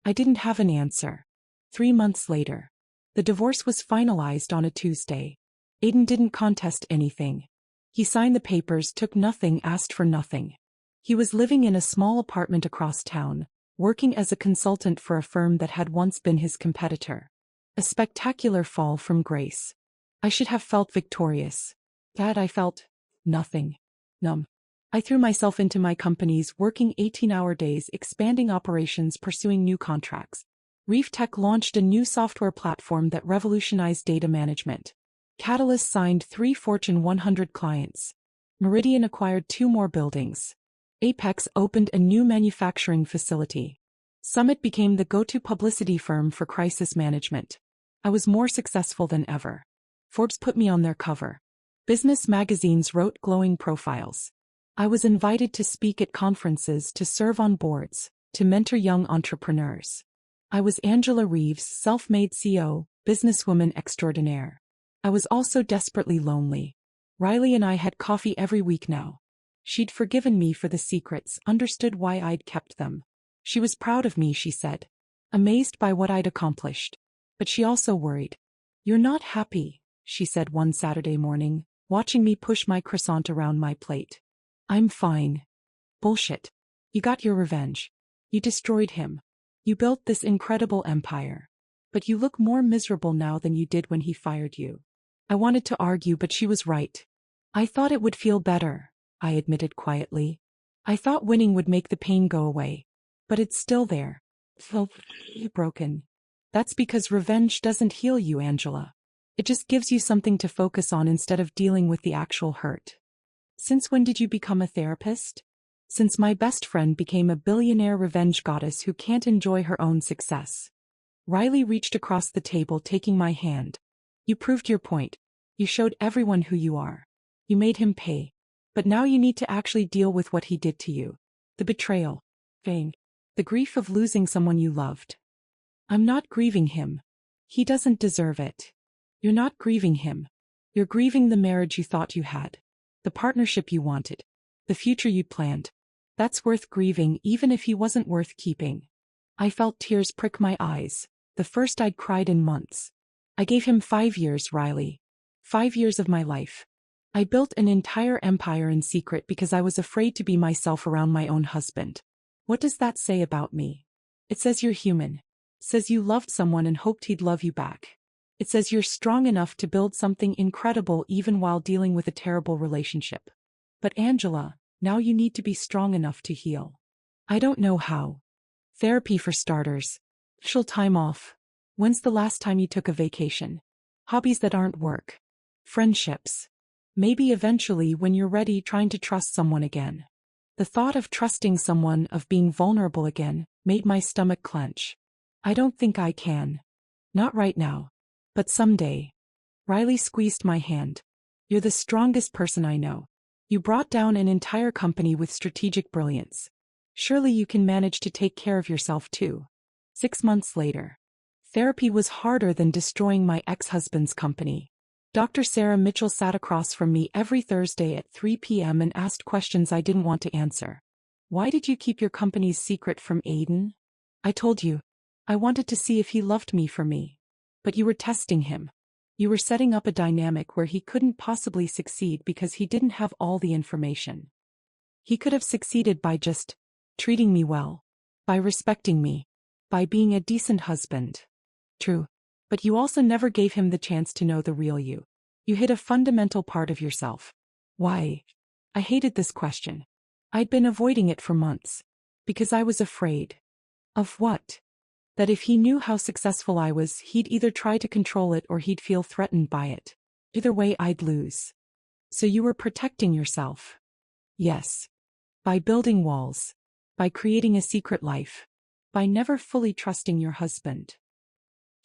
I didn't have an answer. 3 months later. The divorce was finalized on a Tuesday. Aiden didn't contest anything. He signed the papers, took nothing, asked for nothing. He was living in a small apartment across town, working as a consultant for a firm that had once been his competitor. A spectacular fall from grace. I should have felt victorious. Yet I felt nothing. Numb. I threw myself into my companies, working 18-hour days, expanding operations, pursuing new contracts. Reef Tech launched a new software platform that revolutionized data management. Catalyst signed 3 Fortune 100 clients. Meridian acquired 2 more buildings. Apex opened a new manufacturing facility. Summit became the go-to publicity firm for crisis management. I was more successful than ever. Forbes put me on their cover. Business magazines wrote glowing profiles. I was invited to speak at conferences, to serve on boards, to mentor young entrepreneurs. I was Angela Reeves, self-made CEO, businesswoman extraordinaire. I was also desperately lonely. Riley and I had coffee every week now. She'd forgiven me for the secrets, understood why I'd kept them. She was proud of me, she said, amazed by what I'd accomplished. But she also worried. You're not happy, she said one Saturday morning, watching me push my croissant around my plate. I'm fine. Bullshit. You got your revenge. You destroyed him. You built this incredible empire. But you look more miserable now than you did when he fired you. I wanted to argue, but she was right. I thought it would feel better, I admitted quietly. I thought winning would make the pain go away. But it's still there. So broken. That's because revenge doesn't heal you, Angela. It just gives you something to focus on instead of dealing with the actual hurt. Since when did you become a therapist? Since my best friend became a billionaire revenge goddess who can't enjoy her own success. Riley reached across the table, taking my hand. You proved your point. You showed everyone who you are. You made him pay. But now you need to actually deal with what he did to you. The betrayal. Pain. The grief of losing someone you loved. I'm not grieving him. He doesn't deserve it. You're not grieving him. You're grieving the marriage you thought you had. The partnership you wanted. The future you'd planned. That's worth grieving, even if he wasn't worth keeping. I felt tears prick my eyes, the first I'd cried in months. I gave him 5 years, Riley. 5 years of my life. I built an entire empire in secret because I was afraid to be myself around my own husband. What does that say about me? It says you're human. It says you loved someone and hoped he'd love you back. It says you're strong enough to build something incredible even while dealing with a terrible relationship. But Angela, now you need to be strong enough to heal. I don't know how. Therapy for starters. Official time off. When's the last time you took a vacation? Hobbies that aren't work. Friendships. Maybe eventually when you're ready, trying to trust someone again. The thought of trusting someone, of being vulnerable again, made my stomach clench. I don't think I can. Not right now. But someday. Riley squeezed my hand. You're the strongest person I know. You brought down an entire company with strategic brilliance. Surely you can manage to take care of yourself too. 6 months later. Therapy was harder than destroying my ex-husband's company. Dr. Sarah Mitchell sat across from me every Thursday at 3 p.m. and asked questions I didn't want to answer. Why did you keep your company's secret from Aiden? I told you. I wanted to see if he loved me for me. But you were testing him. You were setting up a dynamic where he couldn't possibly succeed because he didn't have all the information. He could have succeeded by just treating me well, by respecting me, by being a decent husband. True. But you also never gave him the chance to know the real you. You hid a fundamental part of yourself. Why? I hated this question. I'd been avoiding it for months. Because I was afraid. Of what? That if he knew how successful I was, he'd either try to control it or he'd feel threatened by it. Either way, I'd lose. So you were protecting yourself. Yes. By building walls. By creating a secret life. By never fully trusting your husband.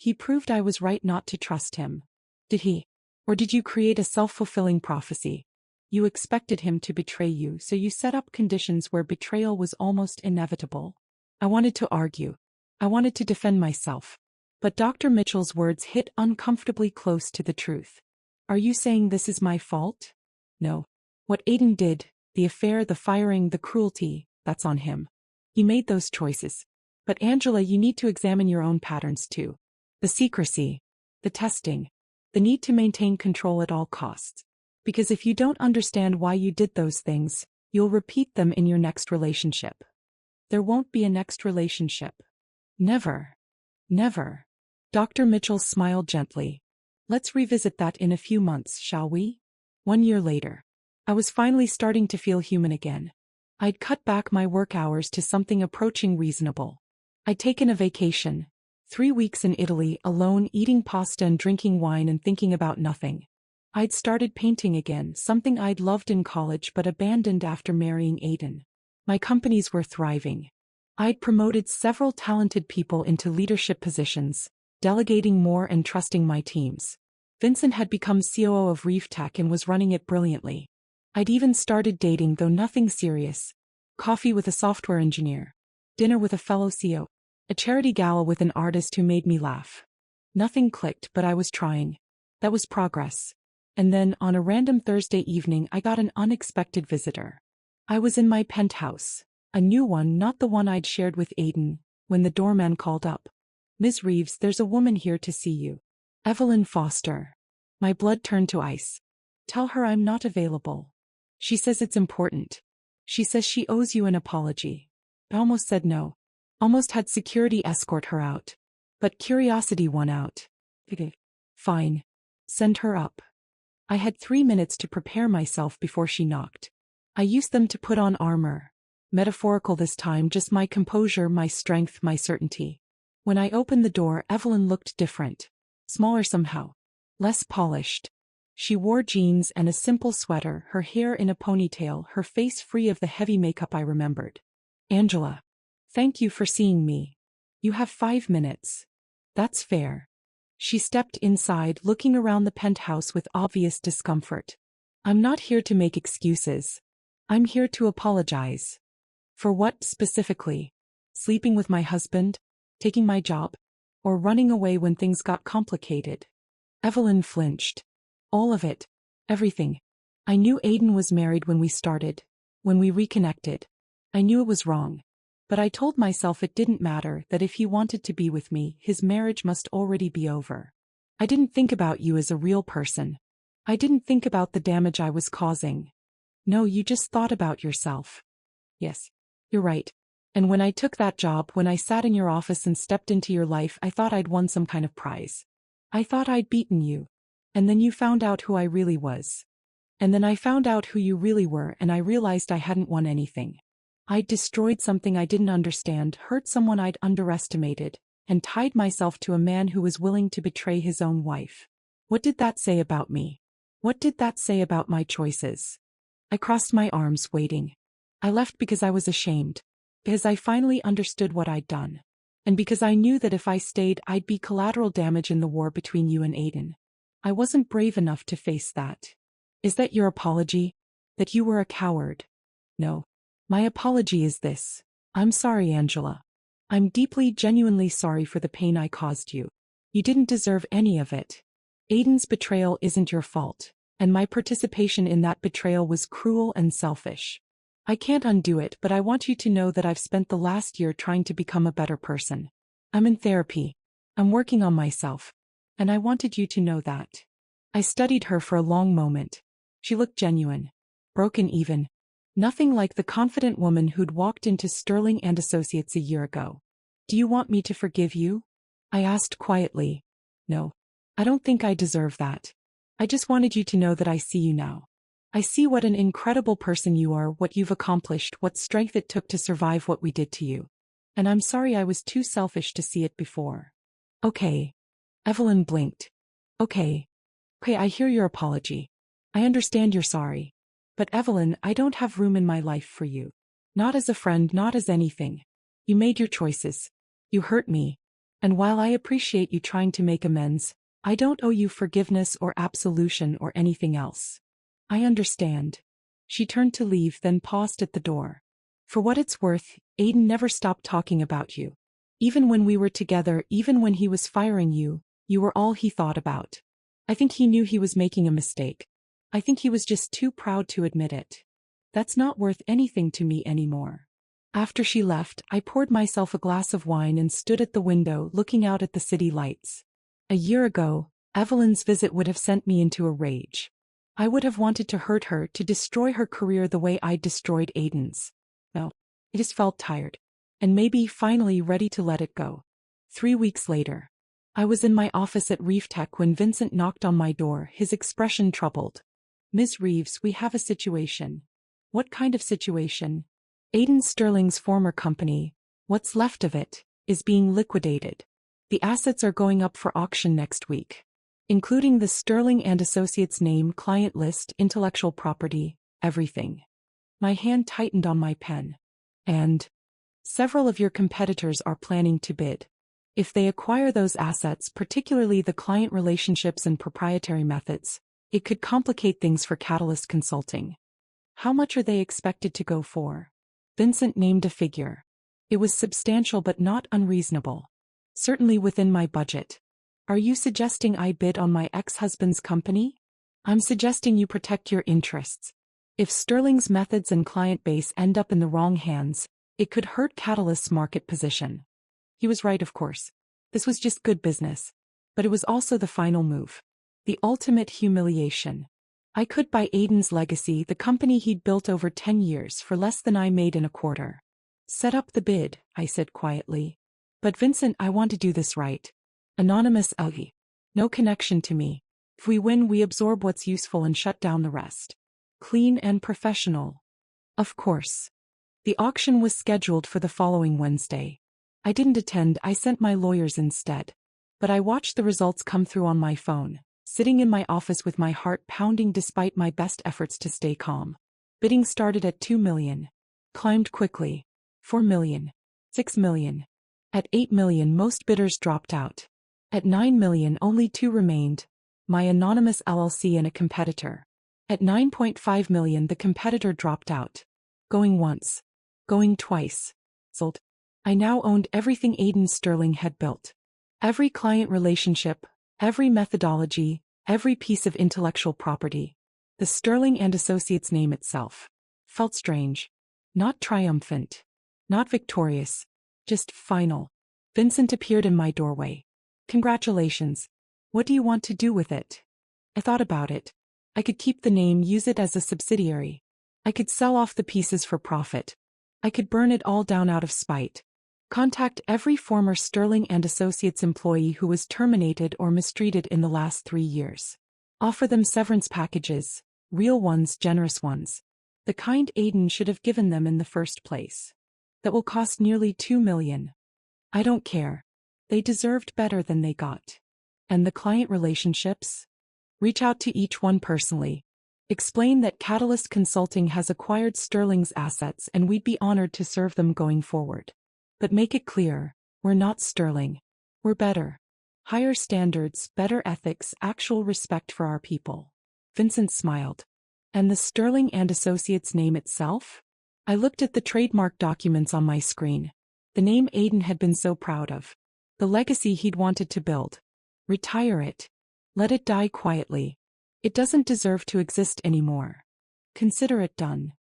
He proved I was right not to trust him. Did he? Or did you create a self-fulfilling prophecy? You expected him to betray you, so you set up conditions where betrayal was almost inevitable. I wanted to argue. I wanted to defend myself. But Dr. Mitchell's words hit uncomfortably close to the truth. Are you saying this is my fault? No. What Aiden did, the affair, the firing, the cruelty, that's on him. He made those choices. But Angela, you need to examine your own patterns too. The secrecy, the testing, the need to maintain control at all costs. Because if you don't understand why you did those things, you'll repeat them in your next relationship. There won't be a next relationship. Never. Never. Dr. Mitchell smiled gently. Let's revisit that in a few months, shall we? 1 year later. I was finally starting to feel human again. I'd cut back my work hours to something approaching reasonable. I'd taken a vacation. 3 weeks in Italy, alone, eating pasta and drinking wine and thinking about nothing. I'd started painting again, something I'd loved in college but abandoned after marrying Aiden. My companies were thriving. I'd promoted several talented people into leadership positions, delegating more and trusting my teams. Vincent had become COO of Reef Tech and was running it brilliantly. I'd even started dating, though nothing serious. Coffee with a software engineer. Dinner with a fellow CEO. A charity gala with an artist who made me laugh. Nothing clicked, but I was trying. That was progress. And then, on a random Thursday evening, I got an unexpected visitor. I was in my penthouse. A new one, not the one I'd shared with Aiden, when the doorman called up. Ms. Reeves, there's a woman here to see you. Evelyn Foster. My blood turned to ice. Tell her I'm not available. She says it's important. She says she owes you an apology. I almost said no. Almost had security escort her out. But curiosity won out. Fine. Send her up. I had 3 minutes to prepare myself before she knocked. I used them to put on armor. Metaphorical this time, just my composure, my strength, my certainty. When I opened the door, Evelyn looked different. Smaller somehow. Less polished. She wore jeans and a simple sweater, her hair in a ponytail, her face free of the heavy makeup I remembered. Angela. Thank you for seeing me. You have 5 minutes. That's fair. She stepped inside, looking around the penthouse with obvious discomfort. I'm not here to make excuses. I'm here to apologize. For what specifically? Sleeping with my husband? Taking my job? Or running away when things got complicated? Evelyn flinched. All of it. Everything. I knew Aiden was married when we started. When we reconnected. I knew it was wrong. But I told myself it didn't matter, that if he wanted to be with me, his marriage must already be over. I didn't think about you as a real person. I didn't think about the damage I was causing. No, you just thought about yourself. Yes. You're right. And when I took that job, when I sat in your office and stepped into your life, I thought I'd won some kind of prize. I thought I'd beaten you. And then you found out who I really was. And then I found out who you really were, and I realized I hadn't won anything. I'd destroyed something I didn't understand, hurt someone I'd underestimated, and tied myself to a man who was willing to betray his own wife. What did that say about me? What did that say about my choices? I crossed my arms, waiting. I left because I was ashamed. Because I finally understood what I'd done. And because I knew that if I stayed, I'd be collateral damage in the war between you and Aiden. I wasn't brave enough to face that. Is that your apology? That you were a coward? No. My apology is this. I'm sorry, Angela. I'm deeply, genuinely sorry for the pain I caused you. You didn't deserve any of it. Aiden's betrayal isn't your fault, and my participation in that betrayal was cruel and selfish. I can't undo it, but I want you to know that I've spent the last year trying to become a better person. I'm in therapy. I'm working on myself. And I wanted you to know that. I studied her for a long moment. She looked genuine. Broken even. Nothing like the confident woman who'd walked into Sterling and Associates a year ago. Do you want me to forgive you? I asked quietly. No. I don't think I deserve that. I just wanted you to know that I see you now. I see what an incredible person you are, what you've accomplished, what strength it took to survive what we did to you. And I'm sorry I was too selfish to see it before. Okay. Evelyn blinked. Okay. Okay, I hear your apology. I understand you're sorry. But Evelyn, I don't have room in my life for you. Not as a friend, not as anything. You made your choices. You hurt me. And while I appreciate you trying to make amends, I don't owe you forgiveness or absolution or anything else. I understand. She turned to leave, then paused at the door. For what it's worth, Aiden never stopped talking about you. Even when we were together, even when he was firing you, you were all he thought about. I think he knew he was making a mistake. I think he was just too proud to admit it. That's not worth anything to me anymore. After she left, I poured myself a glass of wine and stood at the window looking out at the city lights. A year ago, Evelyn's visit would have sent me into a rage. I would have wanted to hurt her, to destroy her career the way I destroyed Aiden's. No, I just felt tired. And maybe finally ready to let it go. 3 weeks later, I was in my office at Reef Tech when Vincent knocked on my door, his expression troubled. "Ms. Reeves, we have a situation." "What kind of situation?" "Aiden Sterling's former company, what's left of it, is being liquidated. The assets are going up for auction next week, including the Sterling and Associates name, client list, intellectual property, everything." My hand tightened on my pen. "And several of your competitors are planning to bid. If they acquire those assets, particularly the client relationships and proprietary methods, it could complicate things for Catalyst Consulting." "How much are they expected to go for?" Vincent named a figure. It was substantial but not unreasonable. "Certainly within my budget." "Are you suggesting I bid on my ex-husband's company?" "I'm suggesting you protect your interests. If Sterling's methods and client base end up in the wrong hands, it could hurt Catalyst's market position." He was right, of course. This was just good business. But it was also the final move. The ultimate humiliation. I could buy Aiden's legacy, the company he'd built over 10 years, for less than I made in a quarter. "Set up the bid," I said quietly. "But Vincent, I want to do this right. Anonymous Elgie. No connection to me. If we win, we absorb what's useful and shut down the rest. Clean and professional." Of course. The auction was scheduled for the following Wednesday. I didn't attend, I sent my lawyers instead. But I watched the results come through on my phone, sitting in my office with my heart pounding despite my best efforts to stay calm. Bidding started at 2 million. Climbed quickly. 4 million. 6 million. At 8 million, most bidders dropped out. At 9 million, only 2 remained. My anonymous LLC and a competitor. At 9.5 million, the competitor dropped out. Going once. Going twice. Sold. I now owned everything Aiden Sterling had built. Every client relationship, every methodology, every piece of intellectual property. The Sterling and Associates name itself. Felt strange. Not triumphant. Not victorious. Just final. Vincent appeared in my doorway. "Congratulations. What do you want to do with it?" I thought about it. I could keep the name, use it as a subsidiary. I could sell off the pieces for profit. I could burn it all down out of spite. Contact every former Sterling and Associates employee who was terminated or mistreated in the last 3 years. Offer them severance packages, real ones, generous ones. The kind Aiden should have given them in the first place. That will cost nearly 2 million. I don't care. They deserved better than they got. And the client relationships? Reach out to each one personally. Explain that Catalyst Consulting has acquired Sterling's assets and we'd be honored to serve them going forward. But make it clear, we're not Sterling. We're better. Higher standards, better ethics, actual respect for our people. Vincent smiled. And the Sterling and Associates name itself? I looked at the trademark documents on my screen. The name Aiden had been so proud of. The legacy he'd wanted to build. Retire it. Let it die quietly. It doesn't deserve to exist anymore. Consider it done.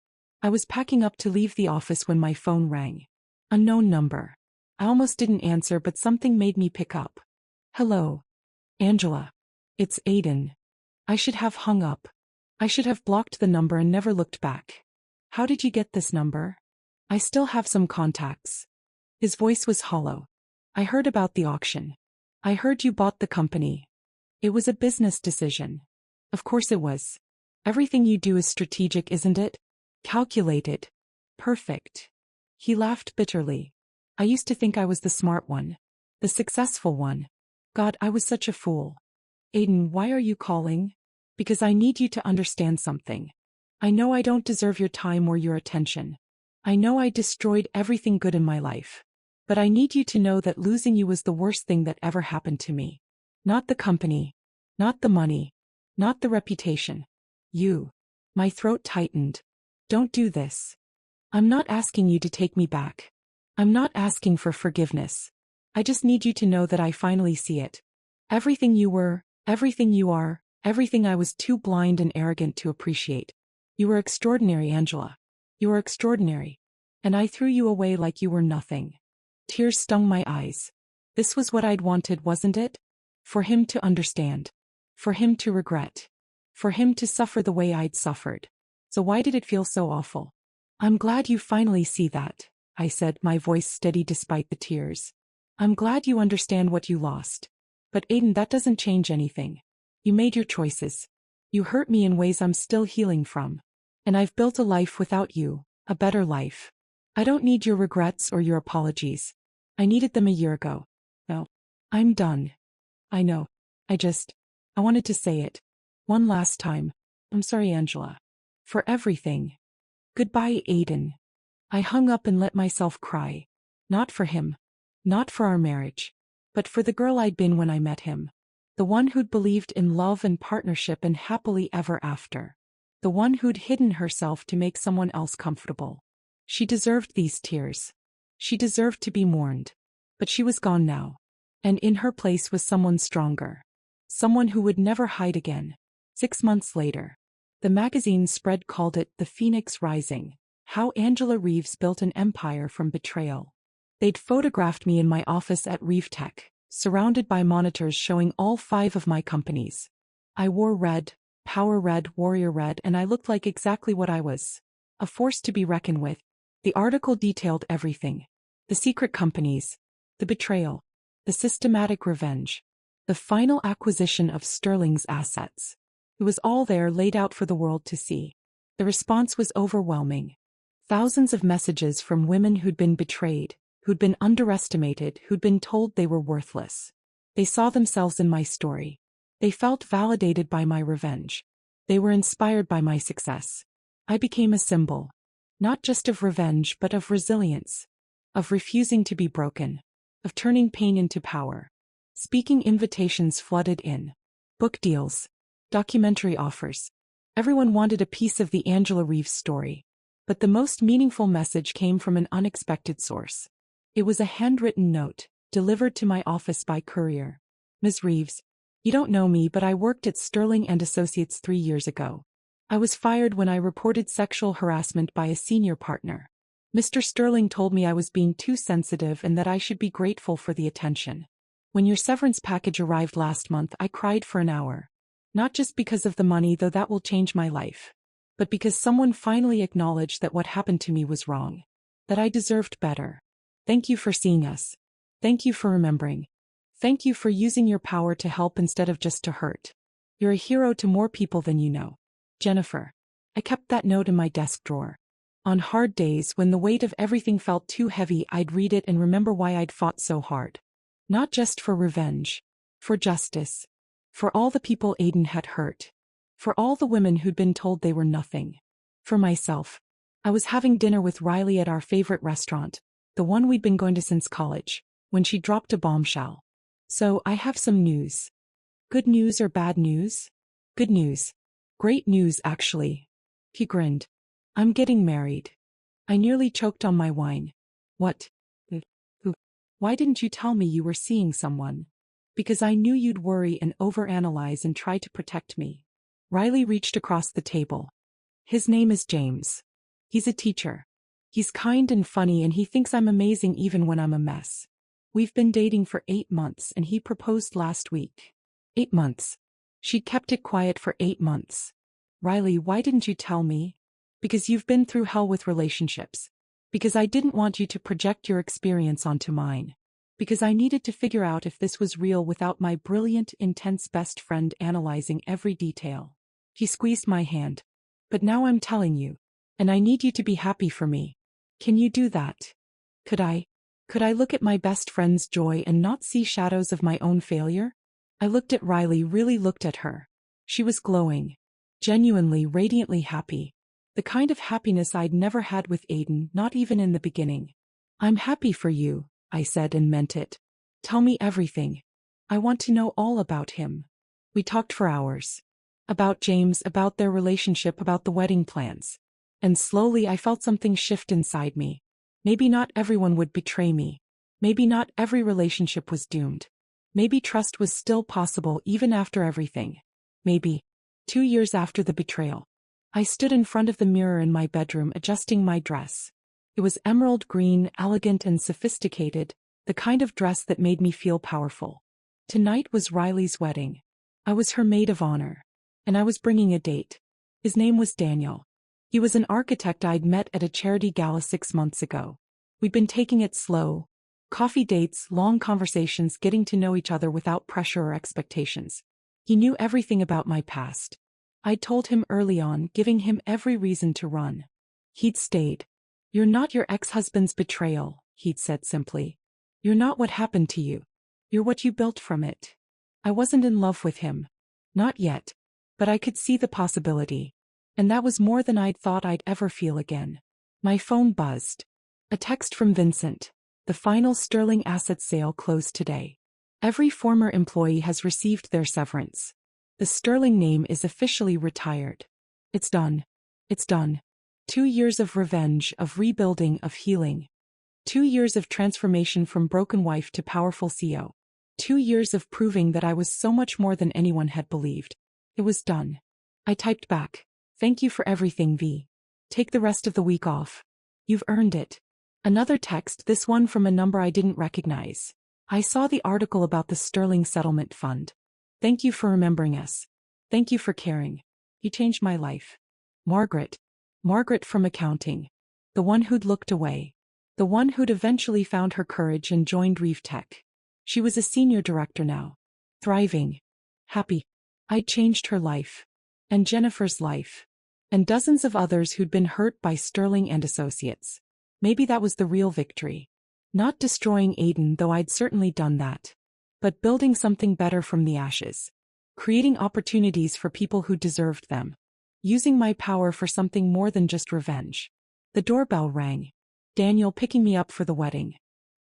I was packing up to leave the office when my phone rang. Unknown number. I almost didn't answer, but something made me pick up. "Hello. Angela. It's Aiden." I should have hung up. I should have blocked the number and never looked back. "How did you get this number?" "I still have some contacts." His voice was hollow. "I heard about the auction. I heard you bought the company. It was a business decision." "Of course it was. Everything you do is strategic, isn't it? Calculated. Perfect." He laughed bitterly. "I used to think I was the smart one. The successful one. God, I was such a fool." "Aiden, why are you calling?" "Because I need you to understand something. I know I don't deserve your time or your attention. I know I destroyed everything good in my life. But I need you to know that losing you was the worst thing that ever happened to me. Not the company. Not the money. Not the reputation. You." My throat tightened. "Don't do this. I'm not asking you to take me back. I'm not asking for forgiveness. I just need you to know that I finally see it. Everything you were, everything you are, everything I was too blind and arrogant to appreciate. You were extraordinary, Angela. You were extraordinary. And I threw you away like you were nothing. Tears stung my eyes. This was what I'd wanted, wasn't it? For him to understand. For him to regret. For him to suffer the way I'd suffered. So why did it feel so awful? I'm glad you finally see that, I said, my voice steady despite the tears. I'm glad you understand what you lost. But Aiden, that doesn't change anything. You made your choices. You hurt me in ways I'm still healing from. And I've built a life without you, a better life. I don't need your regrets or your apologies. I needed them a year ago. No. I'm done. I know. I wanted to say it. One last time. I'm sorry, Angela. For everything. Goodbye, Aiden. I hung up and let myself cry. Not for him. Not for our marriage. But for the girl I'd been when I met him. The one who'd believed in love and partnership and happily ever after. The one who'd hidden herself to make someone else comfortable. She deserved these tears. She deserved to be mourned. But she was gone now. And in her place was someone stronger. Someone who would never hide again. 6 months later. The magazine spread called it The Phoenix Rising. How Angela Reeves built an empire from betrayal. They'd photographed me in my office at Reeve Tech, surrounded by monitors showing all 5 of my companies. I wore red, power red, warrior red, and I looked like exactly what I was. A force to be reckoned with. The article detailed everything. The secret companies. The betrayal. The systematic revenge. The final acquisition of Sterling's assets. It was all there laid out for the world to see. The response was overwhelming. Thousands of messages from women who'd been betrayed, who'd been underestimated, who'd been told they were worthless. They saw themselves in my story. They felt validated by my revenge. They were inspired by my success. I became a symbol. Not just of revenge but of resilience. Of refusing to be broken. Of turning pain into power. Speaking invitations flooded in. Book deals. Documentary offers. Everyone wanted a piece of the Angela Reeves story. But the most meaningful message came from an unexpected source. It was a handwritten note, delivered to my office by courier. Ms. Reeves, you don't know me, but I worked at Sterling and Associates 3 years ago. I was fired when I reported sexual harassment by a senior partner. Mr. Sterling told me I was being too sensitive and that I should be grateful for the attention. When your severance package arrived last month, I cried for an hour. Not just because of the money, though that will change my life. But because someone finally acknowledged that what happened to me was wrong. That I deserved better. Thank you for seeing us. Thank you for remembering. Thank you for using your power to help instead of just to hurt. You're a hero to more people than you know. Jennifer. I kept that note in my desk drawer. On hard days when the weight of everything felt too heavy, I'd read it and remember why I'd fought so hard. Not just for revenge. For justice. For all the people Aiden had hurt. For all the women who'd been told they were nothing. For myself. I was having dinner with Riley at our favorite restaurant, the one we'd been going to since college, when she dropped a bombshell. So, I have some news. Good news or bad news? Good news. Great news, actually. He grinned. I'm getting married. I nearly choked on my wine. What? Who? Why didn't you tell me you were seeing someone? Because I knew you'd worry and overanalyze and try to protect me. Riley reached across the table. His name is James. He's a teacher. He's kind and funny, and he thinks I'm amazing even when I'm a mess. We've been dating for 8 months and he proposed last week. 8 months. She'd kept it quiet for 8 months. Riley, why didn't you tell me? Because you've been through hell with relationships. Because I didn't want you to project your experience onto mine. Because I needed to figure out if this was real without my brilliant, intense best friend analyzing every detail. He squeezed my hand. But now I'm telling you. And I need you to be happy for me. Can you do that? Could I look at my best friend's joy and not see shadows of my own failure? I looked at Riley, really looked at her. She was glowing. Genuinely, radiantly happy. The kind of happiness I'd never had with Aiden, not even in the beginning. I'm happy for you, I said and meant it. Tell me everything. I want to know all about him. We talked for hours. About James, about their relationship, about the wedding plans. And slowly I felt something shift inside me. Maybe not everyone would betray me. Maybe not every relationship was doomed. Maybe trust was still possible even after everything. Maybe. 2 years after the betrayal. I stood in front of the mirror in my bedroom adjusting my dress. It was emerald green, elegant and sophisticated, the kind of dress that made me feel powerful. Tonight was Riley's wedding. I was her maid of honor. And I was bringing a date. His name was Daniel. He was an architect I'd met at a charity gala 6 months ago. We'd been taking it slow. Coffee dates, long conversations, getting to know each other without pressure or expectations. He knew everything about my past. I'd told him early on, giving him every reason to run. He'd stayed. "You're not your ex-husband's betrayal," he'd said simply. "You're not what happened to you. You're what you built from it." I wasn't in love with him. Not yet. But I could see the possibility. And that was more than I'd thought I'd ever feel again. My phone buzzed. A text from Vincent. "The final Sterling asset sale closed today. Every former employee has received their severance. The Sterling name is officially retired. It's done. It's done. 2 years of revenge, of rebuilding, of healing. 2 years of transformation from broken wife to powerful CEO. 2 years of proving that I was so much more than anyone had believed. It was done." I typed back. "Thank you for everything, V. Take the rest of the week off. You've earned it." Another text, this one from a number I didn't recognize. "I saw the article about the Sterling Settlement Fund. Thank you for remembering us. Thank you for caring. You changed my life. Margaret." Margaret from accounting. The one who'd looked away. The one who'd eventually found her courage and joined Reef Tech. She was a senior director now. Thriving. Happy. I'd changed her life. And Jennifer's life. And dozens of others who'd been hurt by Sterling and Associates. Maybe that was the real victory. Not destroying Aiden, though I'd certainly done that. But building something better from the ashes. Creating opportunities for people who deserved them. Using my power for something more than just revenge. The doorbell rang. Daniel picking me up for the wedding.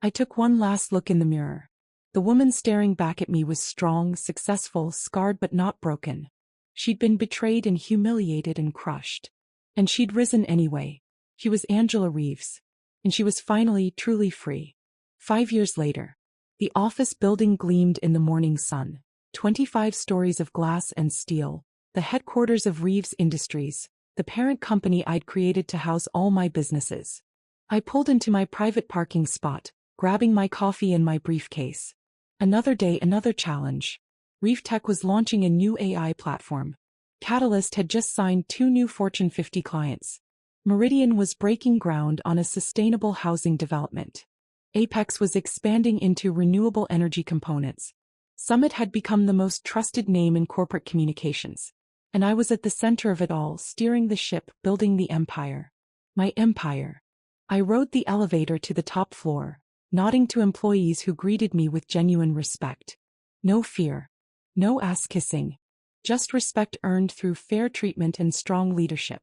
I took one last look in the mirror. The woman staring back at me was strong, successful, scarred but not broken. She'd been betrayed and humiliated and crushed. And she'd risen anyway. She was Angela Reeves. And she was finally, truly free. 5 years later. The office building gleamed in the morning sun. 25 stories of glass and steel. The headquarters of Reeves Industries, the parent company I'd created to house all my businesses. I pulled into my private parking spot, grabbing my coffee and my briefcase. Another day, another challenge. Reef Tech was launching a new AI platform. Catalyst had just signed 2 new Fortune 50 clients. Meridian was breaking ground on a sustainable housing development. Apex was expanding into renewable energy components. Summit had become the most trusted name in corporate communications. And I was at the center of it all, steering the ship, building the empire. My empire. I rode the elevator to the top floor, nodding to employees who greeted me with genuine respect. No fear. No ass-kissing. Just respect earned through fair treatment and strong leadership.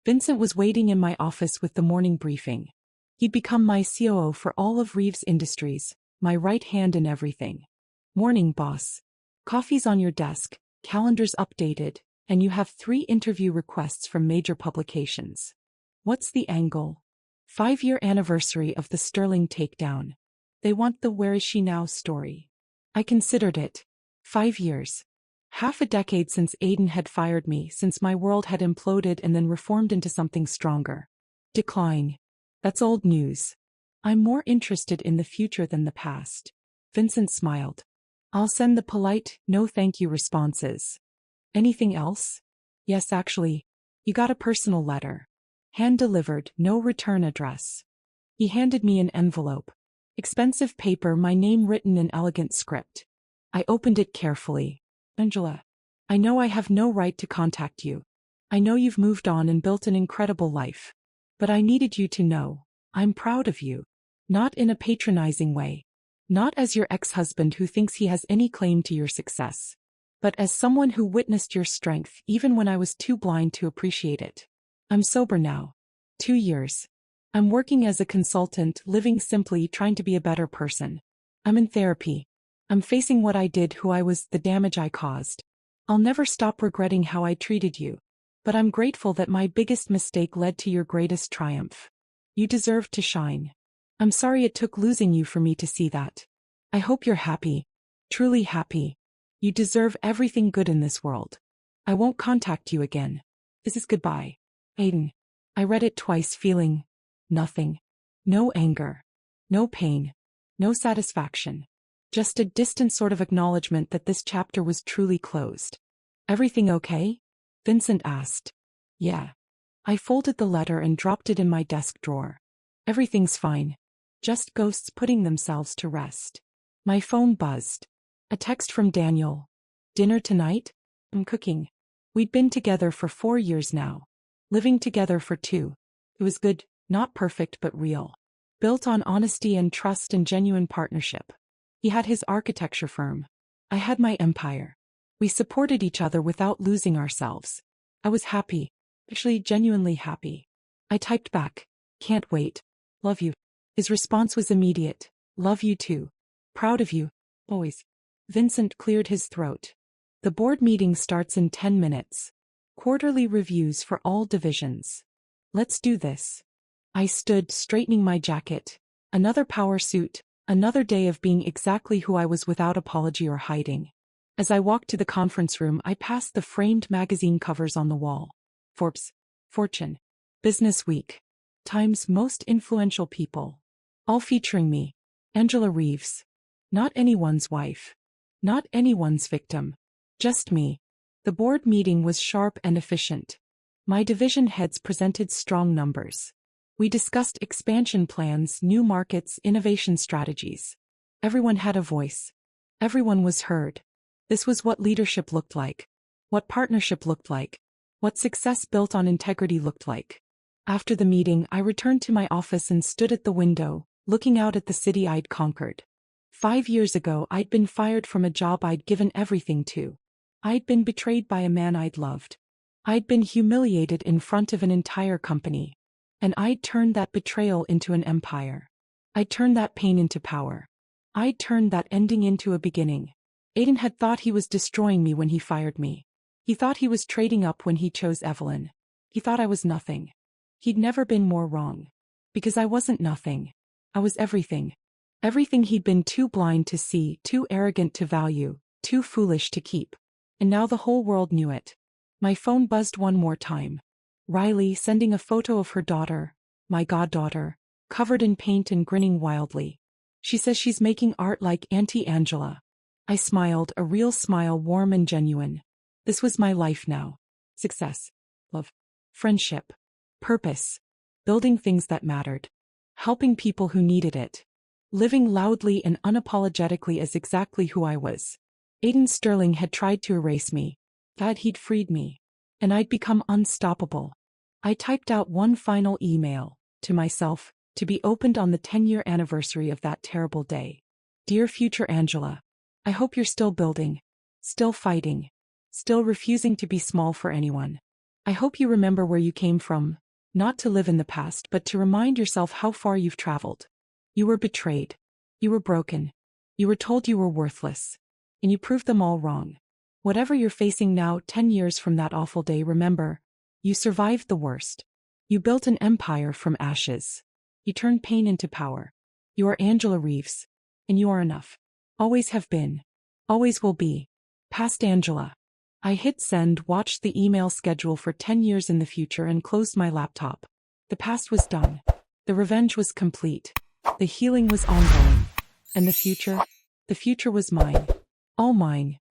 Vincent was waiting in my office with the morning briefing. He'd become my COO for all of Reeves Industries, my right hand in everything. "Morning, boss. Coffee's on your desk, calendars updated, and you have 3 interview requests from major publications. What's the angle?" 5-year anniversary of the Sterling takedown. They want the "Where is she now" story. I considered it. 5 years. Half a decade since Aiden had fired me, since my world had imploded and then reformed into something stronger. Decline. That's old news. I'm more interested in the future than the past. Vincent smiled. "I'll send the polite, no thank you responses." "Anything else?" "Yes, actually. You got a personal letter. Hand-delivered, no return address." He handed me an envelope. Expensive paper, my name written in elegant script. I opened it carefully. "Angela, I know I have no right to contact you. I know you've moved on and built an incredible life. But I needed you to know, I'm proud of you. Not in a patronizing way. Not as your ex-husband who thinks he has any claim to your success. But as someone who witnessed your strength even when I was too blind to appreciate it. I'm sober now. 2 years. I'm working as a consultant, living simply, trying to be a better person. I'm in therapy. I'm facing what I did, who I was, the damage I caused. I'll never stop regretting how I treated you. But I'm grateful that my biggest mistake led to your greatest triumph. You deserved to shine. I'm sorry it took losing you for me to see that. I hope you're happy. Truly happy. You deserve everything good in this world. I won't contact you again. This is goodbye. Aiden. I read it twice, feeling nothing. No anger. No pain. No satisfaction. Just a distant sort of acknowledgement that this chapter was truly closed. Everything okay? Vincent asked. Yeah. I folded the letter and dropped it in my desk drawer. Everything's fine. Just ghosts putting themselves to rest. My phone buzzed. A text from Daniel. Dinner tonight? I'm cooking. We'd been together for 4 years now. Living together for 2. It was good, not perfect but real. Built on honesty and trust and genuine partnership. He had his architecture firm. I had my empire. We supported each other without losing ourselves. I was happy. Actually, genuinely happy. I typed back. Can't wait. Love you. His response was immediate. Love you too. Proud of you. Always. Vincent cleared his throat. The board meeting starts in 10 minutes. Quarterly reviews for all divisions. Let's do this. I stood, straightening my jacket. Another power suit, another day of being exactly who I was without apology or hiding. As I walked to the conference room, I passed the framed magazine covers on the wall. Forbes, Fortune, Business Week, Time's Most Influential People. All featuring me. Angela Reeves. Not anyone's wife. Not anyone's victim. Just me. The board meeting was sharp and efficient. My division heads presented strong numbers. We discussed expansion plans, new markets, innovation strategies. Everyone had a voice. Everyone was heard. This was what leadership looked like. What partnership looked like. What success built on integrity looked like. After the meeting, I returned to my office and stood at the window, looking out at the city I'd conquered. 5 years ago, I'd been fired from a job I'd given everything to. I'd been betrayed by a man I'd loved. I'd been humiliated in front of an entire company. And I'd turned that betrayal into an empire. I'd turned that pain into power. I'd turned that ending into a beginning. Aiden had thought he was destroying me when he fired me. He thought he was trading up when he chose Evelyn. He thought I was nothing. He'd never been more wrong. Because I wasn't nothing. I was everything. Everything he'd been too blind to see, too arrogant to value, too foolish to keep. And now the whole world knew it. My phone buzzed one more time. Riley sending a photo of her daughter, my goddaughter, covered in paint and grinning wildly. She says she's making art like Auntie Angela. I smiled, a real smile, warm and genuine. This was my life now. Success. Love. Friendship. Purpose. Building things that mattered. Helping people who needed it. Living loudly and unapologetically as exactly who I was. Aiden Sterling had tried to erase me. Glad he'd freed me. And I'd become unstoppable. I typed out one final email, to myself, to be opened on the 10-year anniversary of that terrible day. Dear future Angela, I hope you're still building, still fighting, still refusing to be small for anyone. I hope you remember where you came from, not to live in the past but to remind yourself how far you've traveled. You were betrayed. You were broken. You were told you were worthless. And you proved them all wrong. Whatever you're facing now, 10 years from that awful day, remember, you survived the worst. You built an empire from ashes. You turned pain into power. You are Angela Reeves. And you are enough. Always have been. Always will be. Past Angela. I hit send, watched the email schedule for 10 years in the future and closed my laptop. The past was done. The revenge was complete. The healing was ongoing. And the future? The future was mine. All mine.